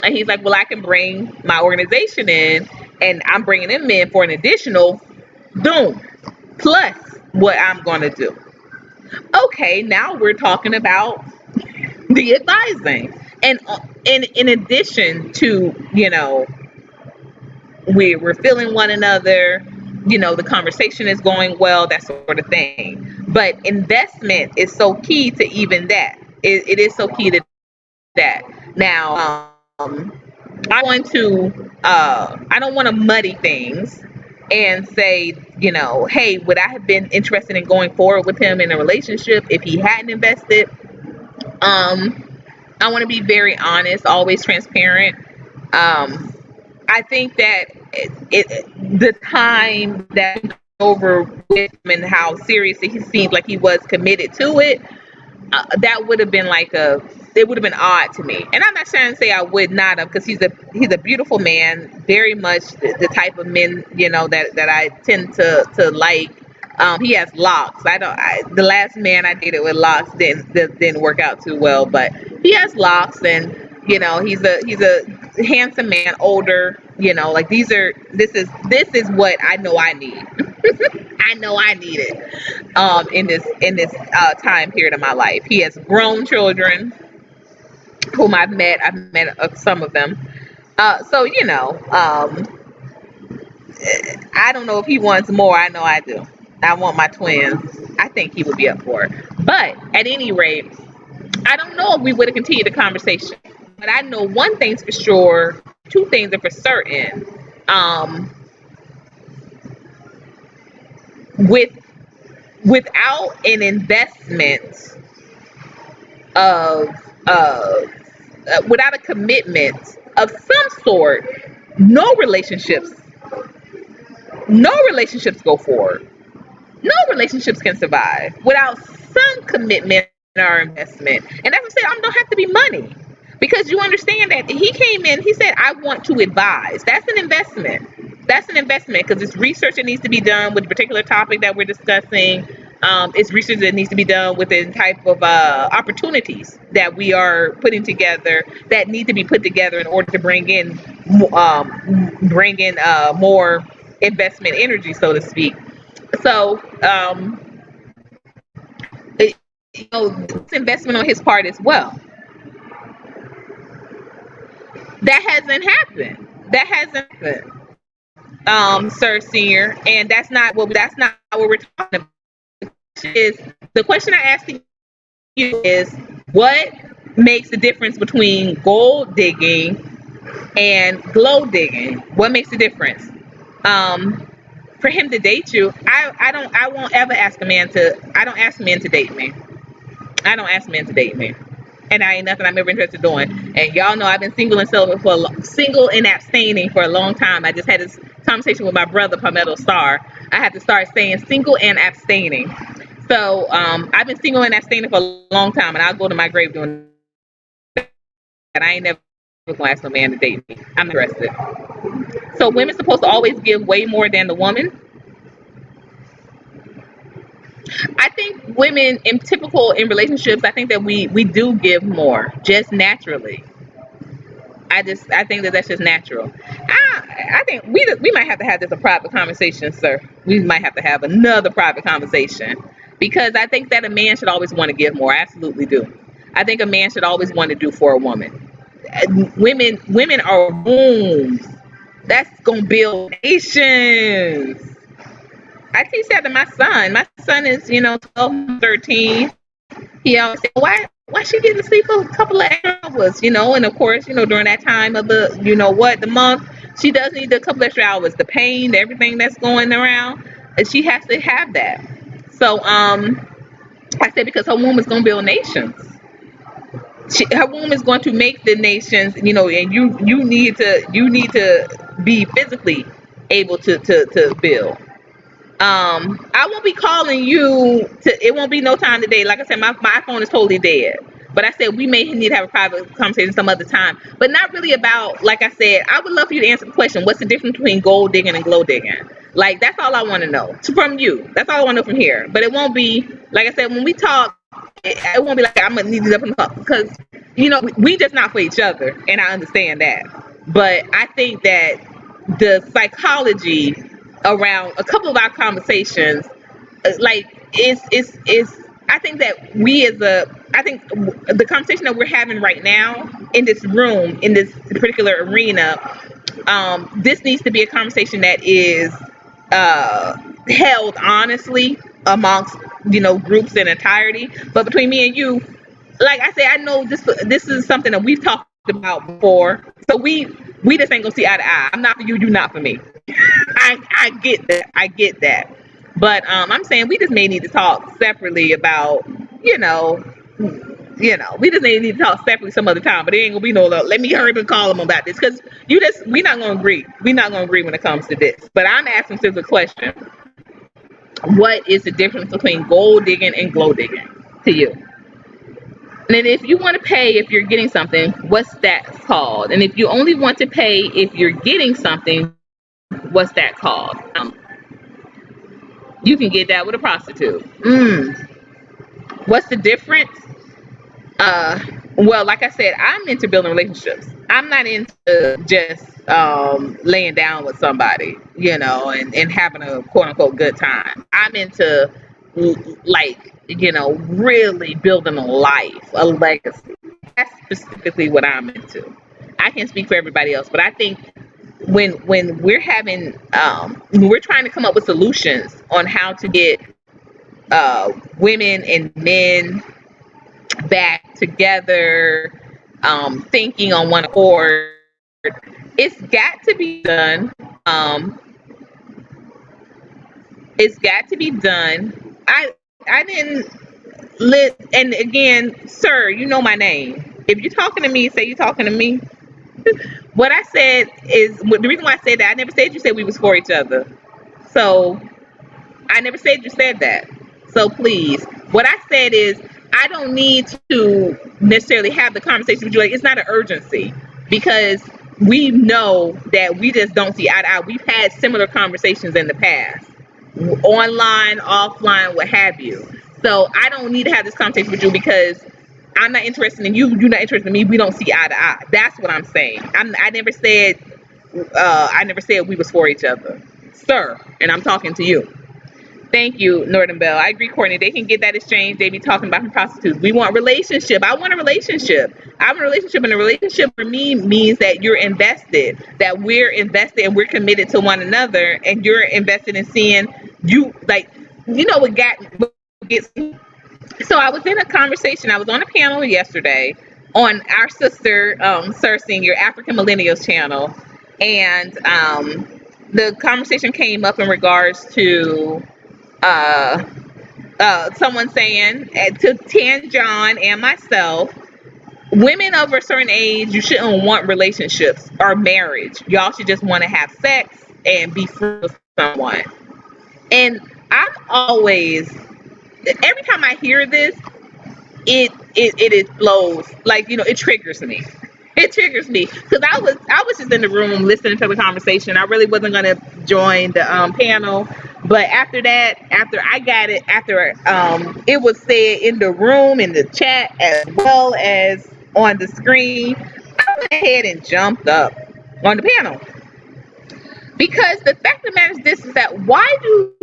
And he's like, well, I can bring my organization in and I'm bringing them in for an additional boom plus what I'm going to do. Okay, now we're talking about the advising. And in addition to, we're feeling one another, the conversation is going well, that sort of thing. But investment is so key to even that. It is so key to that. Now, I don't want to muddy things and say, hey, would I have been interested in going forward with him in a relationship if he hadn't invested? I want to be very honest, always transparent. I think that the time that over with him and how seriously he seemed like he was committed to it, that would have been it would have been odd to me. And I'm not trying to say I would not have, because he's a beautiful man, very much the type of men that I tend to like. He has locks. The last man I dated with locks didn't work out too well, but he has locks, and he's a handsome man, older. Like this is what I know I need. I know I need it in this time period of my life. He has grown children whom I've met. I've met some of them. So I don't know if he wants more. I know I do. I want my twins. I think he would be up for it. But at any rate, I don't know if we would have continued the conversation. But I know one thing's for sure. Two things are for certain. With without an investment of without a commitment of some sort, no relationships no relationships go forward. No relationships can survive without some commitment or investment. And that's what I'm saying. I don't have to be money. Because you understand that he came in, he said, I want to advise. That's an investment. That's an investment because it's research that needs to be done with the particular topic that we're discussing. It's research that needs to be done with the type of opportunities that we are putting together that need to be put together in order to bring in more investment energy, so to speak. So, it, it's investment on his part as well. That hasn't happened. That hasn't happened, Sir Senior, and that's not what we're talking about. Is the question I asked you is what makes the difference between gold digging and glow digging? What makes the difference? Um, for him to date you, I won't ever ask a man to. I don't ask men to date me. I don't ask men to date me, and I ain't nothing I'm ever interested in doing. And y'all know I've been single and celibate single and abstaining for a long time. I just had this conversation with my brother Palmetto Star. I had to start saying single and abstaining. So I've been single and abstaining for a long time, and I'll go to my grave doing that. I ain't never gonna ask no man to date me. I'm interested. So women's supposed to always give way more than the woman. I think women in relationships, I think that we do give more just naturally. I think that that's just natural. I think we might have to have this a private conversation, sir. We might have to have another private conversation because I think that a man should always want to give more. I absolutely do. I think a man should always want to do for a woman. Women are wombs. That's gonna build nations. I teach that to my son. My son is 12, 13. He always said, why she getting to sleep a couple of hours, and of course, during that time of the month, she does need a couple extra hours. The pain, everything that's going around, and she has to have that. So I said because her womb is gonna build nations. Her womb is going to make the nations, and you need to be physically able to build. I won't be calling you it won't be no time today. Like I said, my phone is totally dead. But I said we may need to have a private conversation some other time. But not really about, like I said, I would love for you to answer the question, what's the difference between gold digging and glow digging? Like that's all I want to know. From you. That's all I want to know from here. But it won't be, like I said, when we talk, it won't be like I'm gonna need it up and up because we just not for each other, and I understand that. But I think that the psychology around a couple of our conversations, like is I think that I think the conversation that we're having right now in this room, in this particular arena, this needs to be a conversation that is held honestly amongst groups in entirety. But between me and you, like I say, I know this is something that we've talked about before. So we just ain't gonna see eye to eye. I'm not for you, you not for me. I get that. I get that. But I'm saying we just may need to talk separately about, you know, we just may need to talk separately some other time. But it ain't gonna be no. Let me hurry up and call them about this because we're not gonna agree. We're not gonna agree when it comes to this. But I'm asking simple question: what is the difference between gold digging and glow digging to you? And then if you want to pay if you're getting something, what's that called? And if you only want to pay if you're getting something, what's that called? You can get that with a prostitute. What's the difference? Uh, well, like I said, I'm into building relationships. I'm not into just laying down with somebody, and having a quote unquote good time. I'm into like, really building a life, a legacy. That's specifically what I'm into. I can't speak for everybody else, but I think when we're having when we're trying to come up with solutions on how to get women and men back together, thinking on one accord, it's got to be done. Um, it's got to be done. I didn't let, and again, sir, you know my name. If you're talking to me, say you're talking to me. What I said is the reason why I said that. I never said you said we was for each other. So I never said you said that. So please, what I said is I don't need to necessarily have the conversation with you. Like, it's not an urgency because we know that we just don't see eye to eye. We've had similar conversations in the past, online, offline, what have you. So I don't need to have this conversation with you because I'm not interested in you. You're not interested in me. We don't see eye to eye. That's what I'm saying. I never said we was for each other, sir. And I'm talking to you. Thank you, Northern Bell. I agree, Courtney. They can get that exchange. They be talking about from prostitutes. We want relationship. I want a relationship. I want a relationship, and a relationship for me means that you're invested, that we're invested and we're committed to one another, and you're invested in seeing you like, what gets me. So I was in a conversation. I was on a panel yesterday on our sister, Sir Senior African Millennials channel, and the conversation came up in regards to uh, someone saying to Tan John and myself, women over a certain age, you shouldn't want relationships or marriage. Y'all should just want to have sex and be free with someone. And I'm always, every time I hear this, it explodes. Like, it triggers me. It triggers me because I was just in the room listening to the conversation. I really wasn't gonna join the panel, but after that, after I got it, after it was said in the room, in the chat, as well as on the screen, I went ahead and jumped up on the panel. Because the fact of the matter is this, is that why do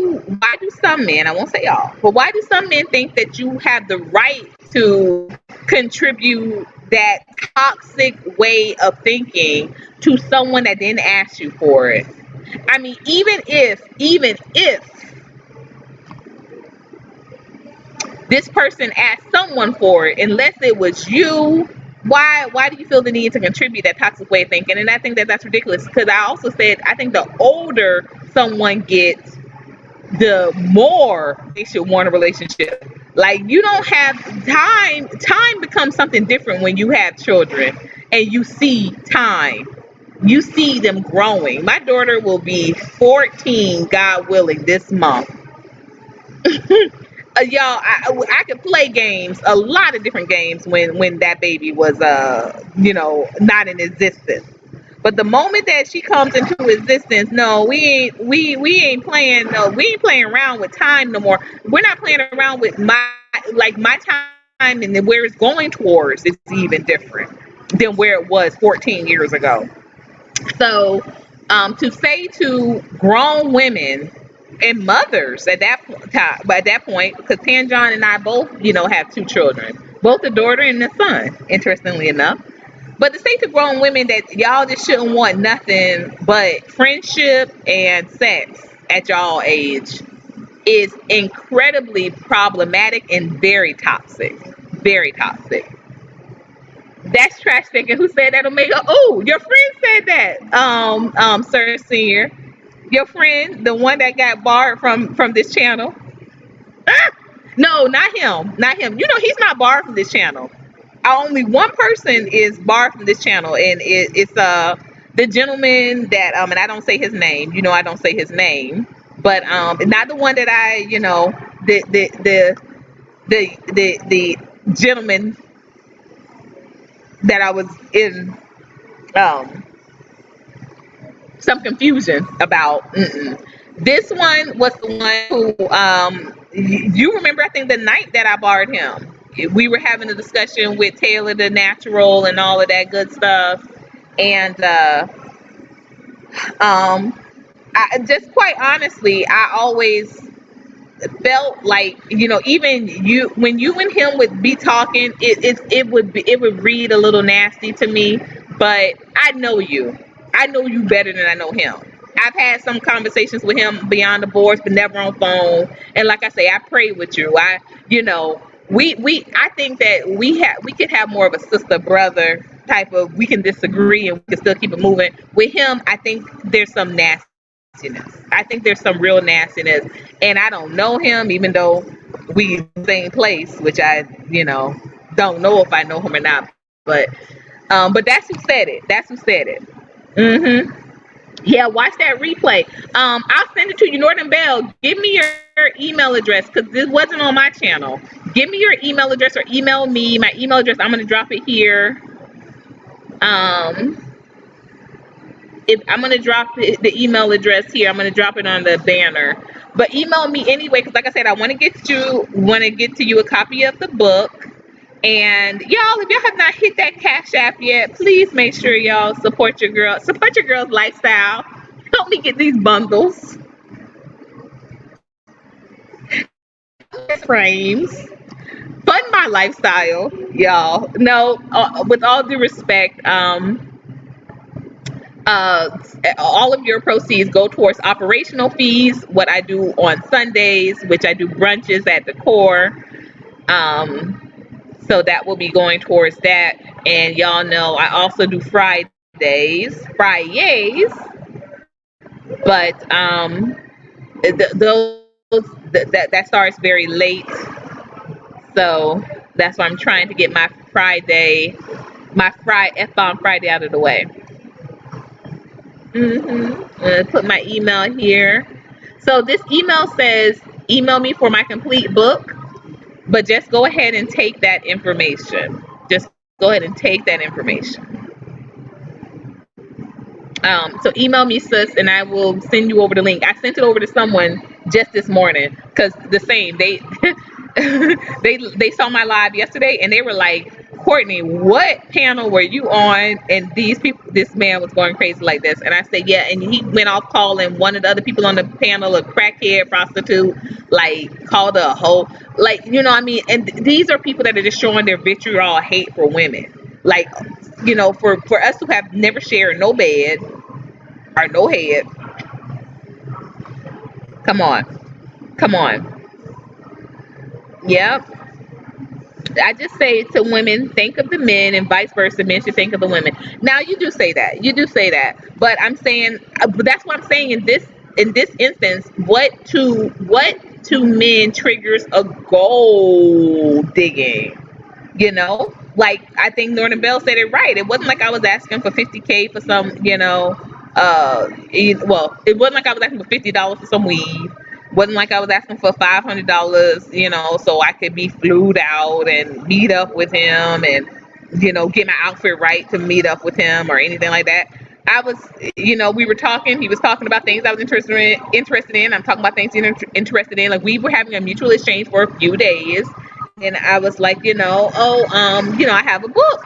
some men, I won't say all, but why do some men think that you have the right to contribute that toxic way of thinking to someone that didn't ask you for it? I mean, even if this person asked someone for it, unless it was you, why do you feel the need to contribute that toxic way of thinking? And I think that that's ridiculous, because I also said I think the older someone gets, the more they should want a relationship. Like, you don't have time becomes something different when you have children and you see time, you see them growing. My daughter will be 14, God willing, this month. Y'all, I could play games, a lot of different games, when that baby was not in existence. But the moment that she comes into existence, no, we ain't playing, no, we ain't playing around with time no more. We're not playing around with my time, and then where it's going towards is even different than where it was 14 years ago. So, to say to grown women and mothers at that time, at that point, because Tan John and I both, have two children, both a daughter and a son, interestingly enough. But to say to grown women that y'all just shouldn't want nothing but friendship and sex at y'all age is incredibly problematic and very toxic. Very toxic. That's trash thinking. Who said that, Omega? Oh, your friend said that. Sir Senior, your friend, the one that got barred from this channel. Ah! No, not him. Not him. He's not barred from this channel. Only one person is barred from this channel, and it's the gentleman that and I don't say his name. I don't say his name, but not the one that the gentleman that I was in um some confusion about. Mm-mm. This one was the one who, you remember, I think the night that I barred him, we were having a discussion with Taylor the Natural and all of that good stuff. And I just, quite honestly, I always felt like, even when you and him would be talking, it would read a little nasty to me. But I know you better than I know him. I've had some conversations with him beyond the boards, but never on phone. And like I say, I pray with you. I think that we could have more of a sister brother type of, we can disagree and we can still keep it moving. With him, I think there's some nastiness. I think there's some real nastiness, and I don't know him, even though we in the same place, which I don't know if I know him or not. But that's who said it. That's who said it. Mm-hmm. Yeah, watch that replay. I'll send it to you. Northern Bell, give me your email address because this wasn't on my channel. Give me your email address or email me. My email address, I'm gonna drop it here. Um, if I'm gonna drop the email address here, I'm gonna drop it on the banner. But email me anyway, because like I said, I want to get to you a copy of the book. And y'all, if y'all have not hit that Cash App yet, please make sure y'all support your girl's lifestyle. Help me get these bundles, frames, fund my lifestyle, y'all. No, with all due respect, uh, all of your proceeds go towards operational fees. What I do on Sundays, which I do brunches at the core. Um, so that will be going towards that. And y'all know I also do Fridays, but those that starts very late, so that's why I'm trying to get my F bomb Friday out of the way. Put my email here. So this email says, email me for my complete book, but just go ahead and take that information. Just go ahead and take that information. So email me, sis, and I will send you over the link. I sent it over to someone just this morning because the same they saw my live yesterday and they were like, Courtney, what panel were you on? And this man was going crazy like this. And I said, yeah. And he went off calling one of the other people on the panel a crackhead, prostitute, like called her a hoe, like what I mean. And these are people that are just showing their vitriol hate for women, like for us who have never shared no bed or no head. Come on, come on. Yep. I just say to women, think of the men, and vice versa. Men should think of the women. Now you do say that. You do say that. But I'm saying, but that's what I'm saying in this instance. What to men triggers a gold digging? Like I think Northern Bell said it right. It wasn't like I was asking for 50K for some, well, it wasn't like I was asking for $50 for some weed. Wasn't like I was asking for $500, so I could be flued out and meet up with him and, get my outfit right to meet up with him or anything like that. I was, we were talking. He was talking about things I was interested in. I'm talking about things he's interested in. Like we were having a mutual exchange for a few days, and I was like, I have a book,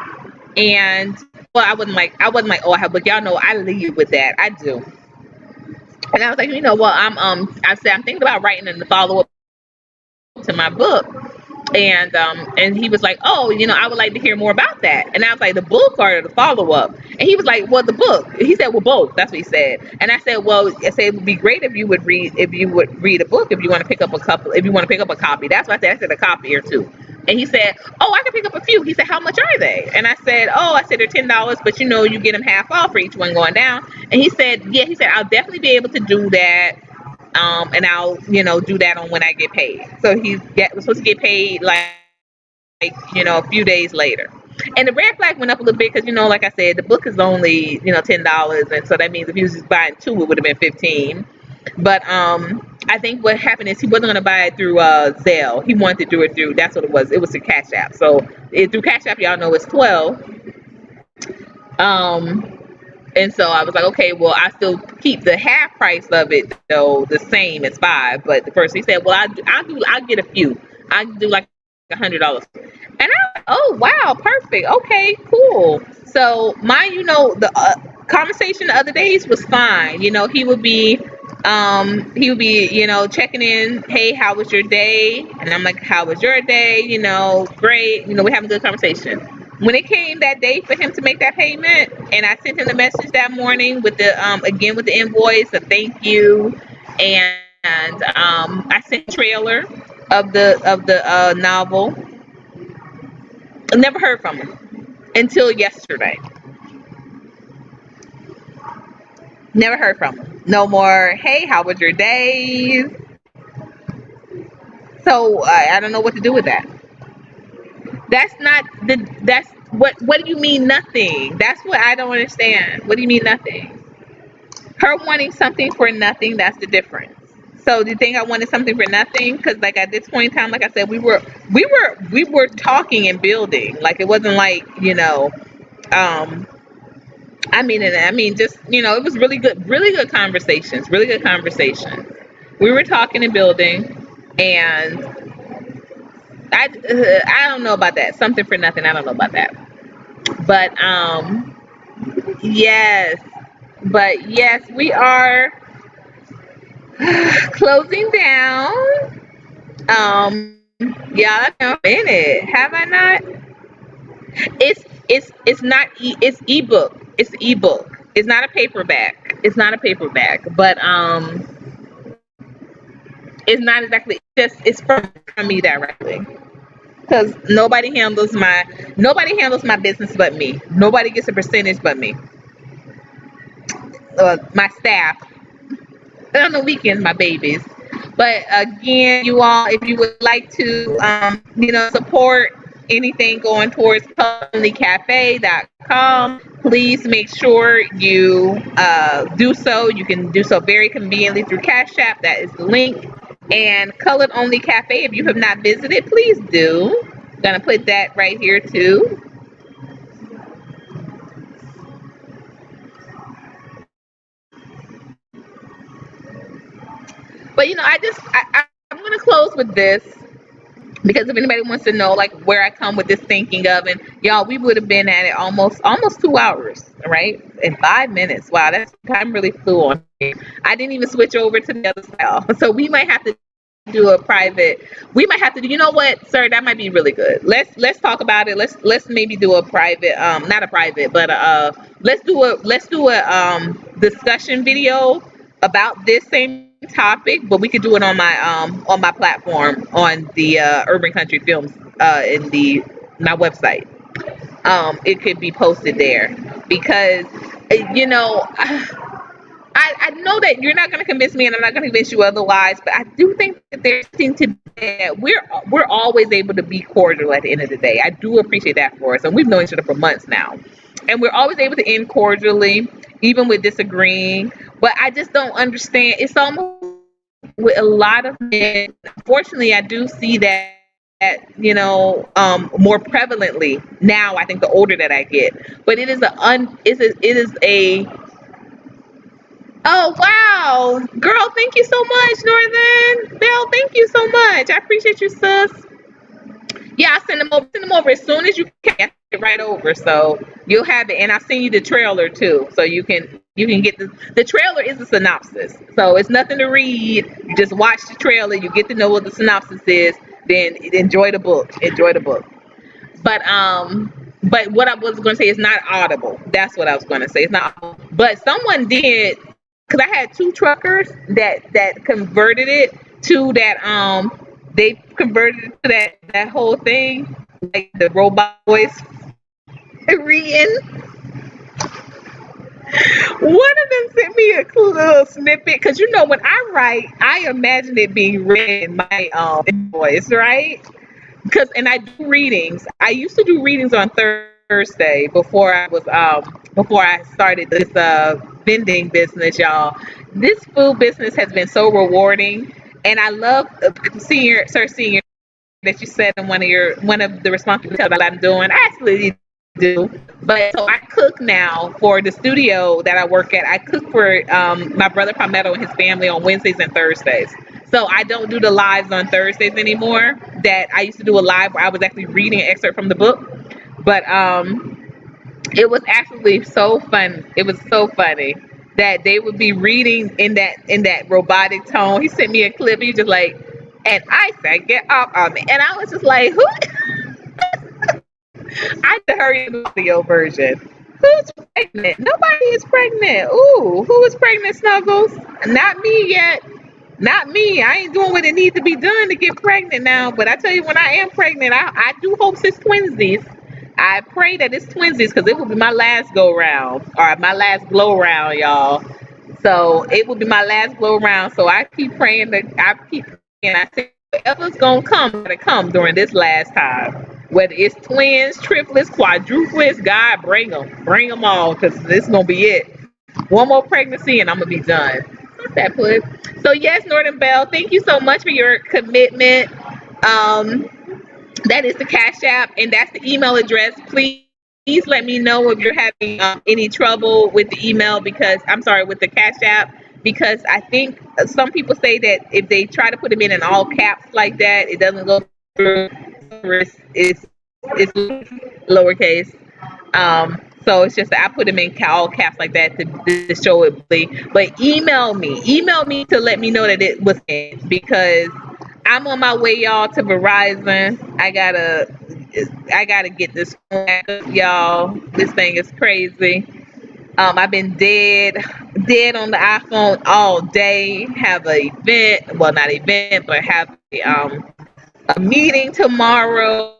and well, I wasn't like, oh, I have a book. Y'all know I lead with that. I do, and I was like, well, I said I'm thinking about writing in the follow up to my book, and he was like, oh, I would like to hear more about that. And I was like, the book or the follow-up? And he was like, well, the book. He said, well, both. That's what he said. And I said, well, I said it would be great if you would read a book, if you want to pick up a copy. That's what I said a copy or two. And he said, oh, I can pick up a few. He said, how much are they? And I said they're $10, but you get them half off for each one going down. And he said, yeah, he said, I'll definitely be able to do that. And I'll, do that on when I get paid. So was supposed to get paid a few days later. And the red flag went up a little bit because, like I said, the book is only, $10. And so that means if he was just buying two, it would have been 15. But I think what happened is he wasn't going to buy it through Zelle. He wanted to do it through, that's what it was. It was through Cash App. So through Cash App, y'all know it's 12. Um, and so I was like, okay, well, I still keep the half price of it though the same as 5. But the person, he said, well, I'll get a few. I do like $100. And oh wow, perfect. Okay, cool. So the conversation the other days was fine. He would be checking in. Hey, how was your day? And I'm like, how was your day? Great. We're having a good conversation. When it came that day for him to make that payment, and I sent him the message that morning with the invoice, a thank you, and I sent a trailer of the novel. I never heard from him until yesterday. Never heard from him. No more. Hey, how was your day? So I don't know what to do with that. That's not the. That's what. What do you mean nothing? That's what I don't understand. What do you mean nothing? Her wanting something for nothing, that's the difference. So do you think I wanted something for nothing? Because like at this point in time, like I said, we were talking and building. Like it wasn't like, um I mean just, it was really good conversations, really good conversations. We were talking and building, and I don't know about that. Something for nothing. I don't know about that. But yes, but yes, we are closing down. Yeah, I know. In it, have I not? It's not it's ebook. It's ebook. It's not a paperback. It's not a paperback, but it's not exactly. It's from me directly. Because nobody handles my business but me. Nobody gets a percentage but me. My staff, on the weekends, my babies. But again, you all, if you would like to, support anything going towards coloronlycafe.com, please make sure you do so. You can do so very conveniently through Cash App. That is the link. And Colored Only Cafe, if you have not visited, please do. Gonna put that right here too. But I'm gonna close with this, because if anybody wants to know like where I come with this thinking of, and y'all, we would have been at it almost 2 hours, right? In 5 minutes. Wow, that's time really flew on here. I didn't even switch over to the other style. So we might have to do a private. We might have to do, you know what, sir, that might be really good. Let's talk about it. Let's maybe do a private, not a private, but let's do a discussion video about this same topic, but we could do it on my platform, on the Urban Country Films, in the my website. It could be posted there, because you know I know that you're not going to convince me, and I'm not going to convince you otherwise, but I do think that there's something to that. We're always able to be cordial at the end of the day. I do appreciate that for us, and we've known each other for months now, and we're always able to end cordially, even with disagreeing. But I just don't understand. It's almost with a lot of men. Unfortunately, I do see that. More prevalently now. I think the older that I get, but it is a Oh wow, girl! Thank you so much, Northern Bell. Thank you so much. I appreciate you, sis. Yeah, I'll send them over. Send them over as soon as you can. I'll send it right over, so you'll have it. And I'll send you the trailer too, so you can get the trailer is a synopsis, so it's nothing to read. You just watch the trailer. You get to know what the synopsis is. Then enjoy the book. Enjoy the book. But what I was going to say is not audible. That's what I was going to say. It's not audible. But someone did, because I had two truckers that converted it to that. They converted it to that whole thing, like the robot voice reading. One of them sent me a cool little snippet, because when I write, I imagine it being read in my voice, right? Because and I do readings. I used to do readings on Thursday before I started this vending business, y'all. This food business has been so rewarding, and I love seeing that you said in one of the responsibilities that I'm doing. I actually do. But so I cook now for the studio that I work at. I cook for my brother Palmetto and his family on Wednesdays and Thursdays. So I don't do the lives on Thursdays anymore. That I used to do a live where I was actually reading an excerpt from the book. But it was actually so fun. It was so funny that they would be reading in that robotic tone. He sent me a clip. He just like, and I said, "Get off on me," and I was just like, "Who?" I had to hurry up the audio version. Who's pregnant? Nobody is pregnant. Ooh, who is pregnant, Snuggles? Not me yet. Not me. I ain't doing what it needs to be done to get pregnant now. But I tell you, when I am pregnant, I do hope it's twinsies. I pray that it's twinsies, because it will be my last go round, or my last blow round, y'all. So it will be my last blow round. So I keep praying that I keep praying. I say whatever's gonna come, gonna come during this last time. Whether it's twins, triplets, quadruplets, God bring them all, because this is gonna be it. one more pregnancy and I'm gonna be done. What's that put? So yes, Northern Bell, thank you so much for your commitment. Um, that is the Cash App, and that's the email address. Please let me know if you're having any trouble with the email, because I'm sorry, with the Cash App, because I think some people say that if they try to put them in all caps like that, it doesn't go through. It's lowercase. So it's just that I put them in all caps like that to show it. But email me to let me know that it was in, because I'm on my way, y'all, to Verizon. I gotta get this phone back up, y'all. This thing is crazy. I've been dead on the iPhone all day. Have a event, well, not event, but have a meeting tomorrow.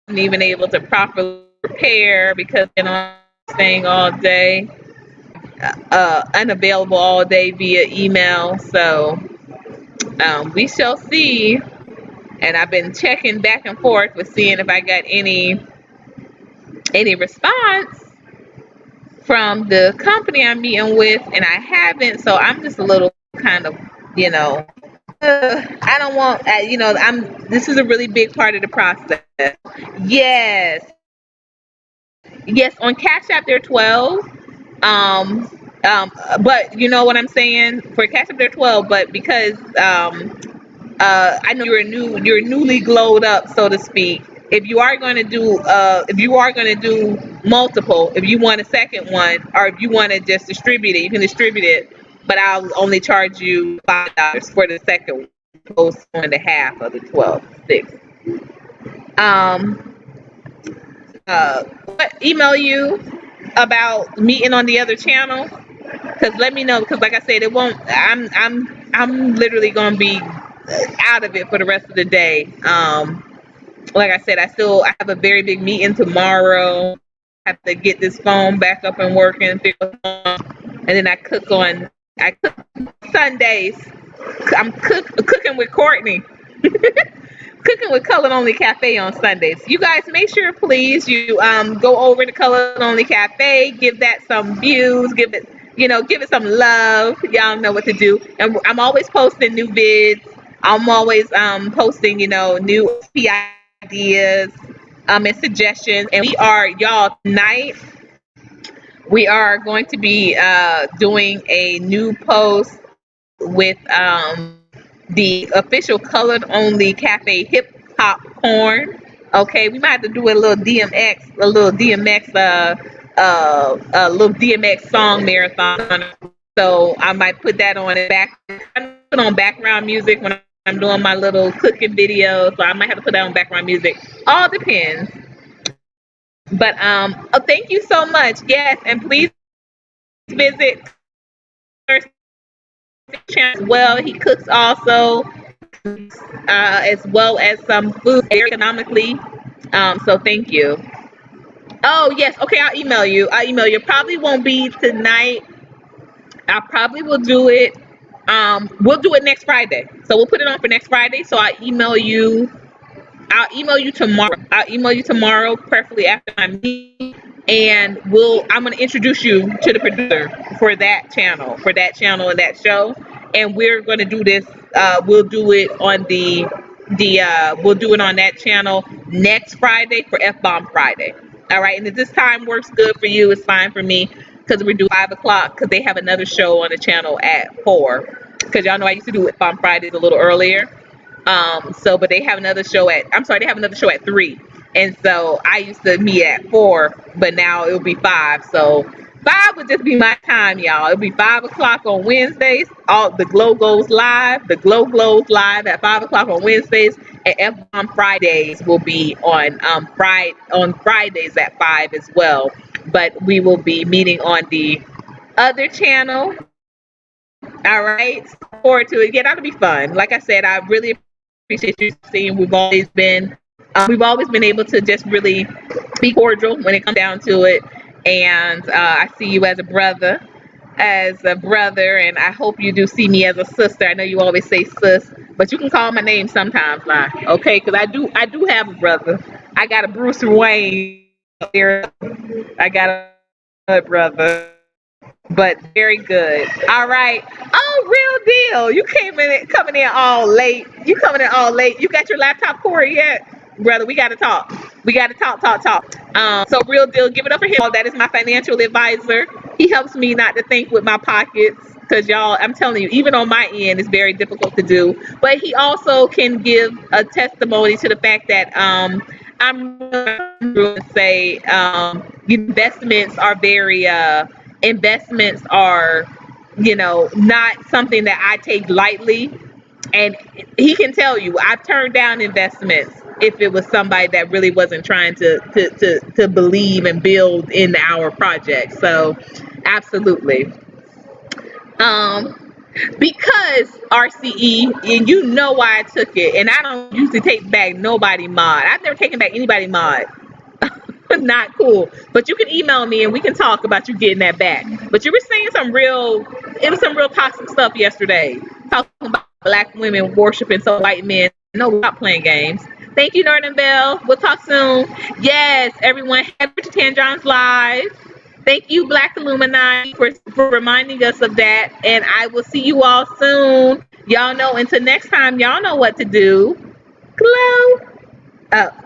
I'm even able to properly prepare because I've been on this thing all day. Unavailable all day via email. So we shall see. And I've been checking back and forth with seeing if I got any response from the company I'm meeting with, and I haven't. So I'm just a little kind of, you know, I don't want, I'm. This is a really big part of the process. Yes, yes. On Cash App, they're 12. Um, but you know what I'm saying? For Cash App, they're 12. But because I know you're newly glowed up, so to speak. If you are going to do multiple, if you want a second one, or if you want to just distribute it, you can distribute it. But I'll only charge you $5 for the second one, opposed to one and a half of the 12, 6. Um, email you about meeting on the other channel, because let me know, because like I said, it won't. I'm literally gonna be out of it for the rest of the day. Like I said, I have a very big meeting tomorrow. I have to get this phone back up and working, and then I cook Sundays. I'm cooking with Courtney. Cooking with Color Only Cafe on Sundays. You guys make sure, please, you go over to Color Only Cafe, give that some views, give it some love. Y'all know what to do. And I'm always posting new vids. I'm always posting, new PI ideas and suggestions. And we are, y'all, tonight we are going to be doing a new post with the official Colored Only Cafe hip hop corn. Okay, we might have to do a little DMX song marathon. So I might put that on put on background music when I'm doing my little cooking videos. So I might have to put that on background music. All depends. But thank you so much. Yes, and please visit channel as well. He cooks also, as well as some food economically. So thank you. Oh yes, okay. I'll email you. Probably won't be tonight. I probably will do it. We'll do it next Friday. So we'll put it on for next Friday. So I'll email you. I'll email you tomorrow. Preferably after my meeting, and I'm gonna introduce you to the producer for that channel and that show, and we're gonna do this. We'll do it on we'll do it on that channel next Friday for F Bomb Friday. All right, and if this time works good for you, it's fine for me, because we do 5 o'clock, because they have another show on the channel at 4. Because y'all know I used to do F Bomb Fridays a little earlier. But they have another show they have another show at 3. And so I used to meet at 4, but now it'll be 5. So 5 would just be my time, y'all. It'll be 5 o'clock on Wednesdays. All the glow goes live. The glow glows live at 5 o'clock on Wednesdays. And F on Fridays will be on Fridays at 5 as well. But we will be meeting on the other channel. All right. Look forward to it. Yeah, that'll be fun. Like I said, I really appreciate you seeing. We've always been able to just really be cordial when it comes down to it. And I see you as a brother, and I hope you do see me as a sister. I know you always say sis, but you can call my name sometimes, now, okay? Because I do have a brother. I got a Bruce Wayne here. I got a brother. but very good. All right. Oh, real deal. You came in coming in all late. You coming in all late. You got your laptop, Corey, yet? Brother, we gotta talk. We gotta talk. So real deal, give it up for him. That is my financial advisor. He helps me not to think with my pockets. Cause y'all, I'm telling you, even on my end, it's very difficult to do. But he also can give a testimony to the fact that I'm going to say investments are, not something that I take lightly. And he can tell you, I've turned down investments if it was somebody that really wasn't trying to believe and build in our project. So, absolutely. Um, because RCE, and you know why I took it, and I don't usually take back nobody mod. I've never taken back anybody mod. Not cool. But you can email me and we can talk about you getting that back. But you were saying it was some real toxic stuff yesterday. Talking about black women worshiping some white men. No, we're not playing games. Thank you, Northern Bell. We'll talk soon. Yes, everyone, head over to Tanjon's Live. Thank you, Black Illuminati, for reminding us of that. And I will see you all soon. Y'all know, until next time, y'all know what to do. Glow up.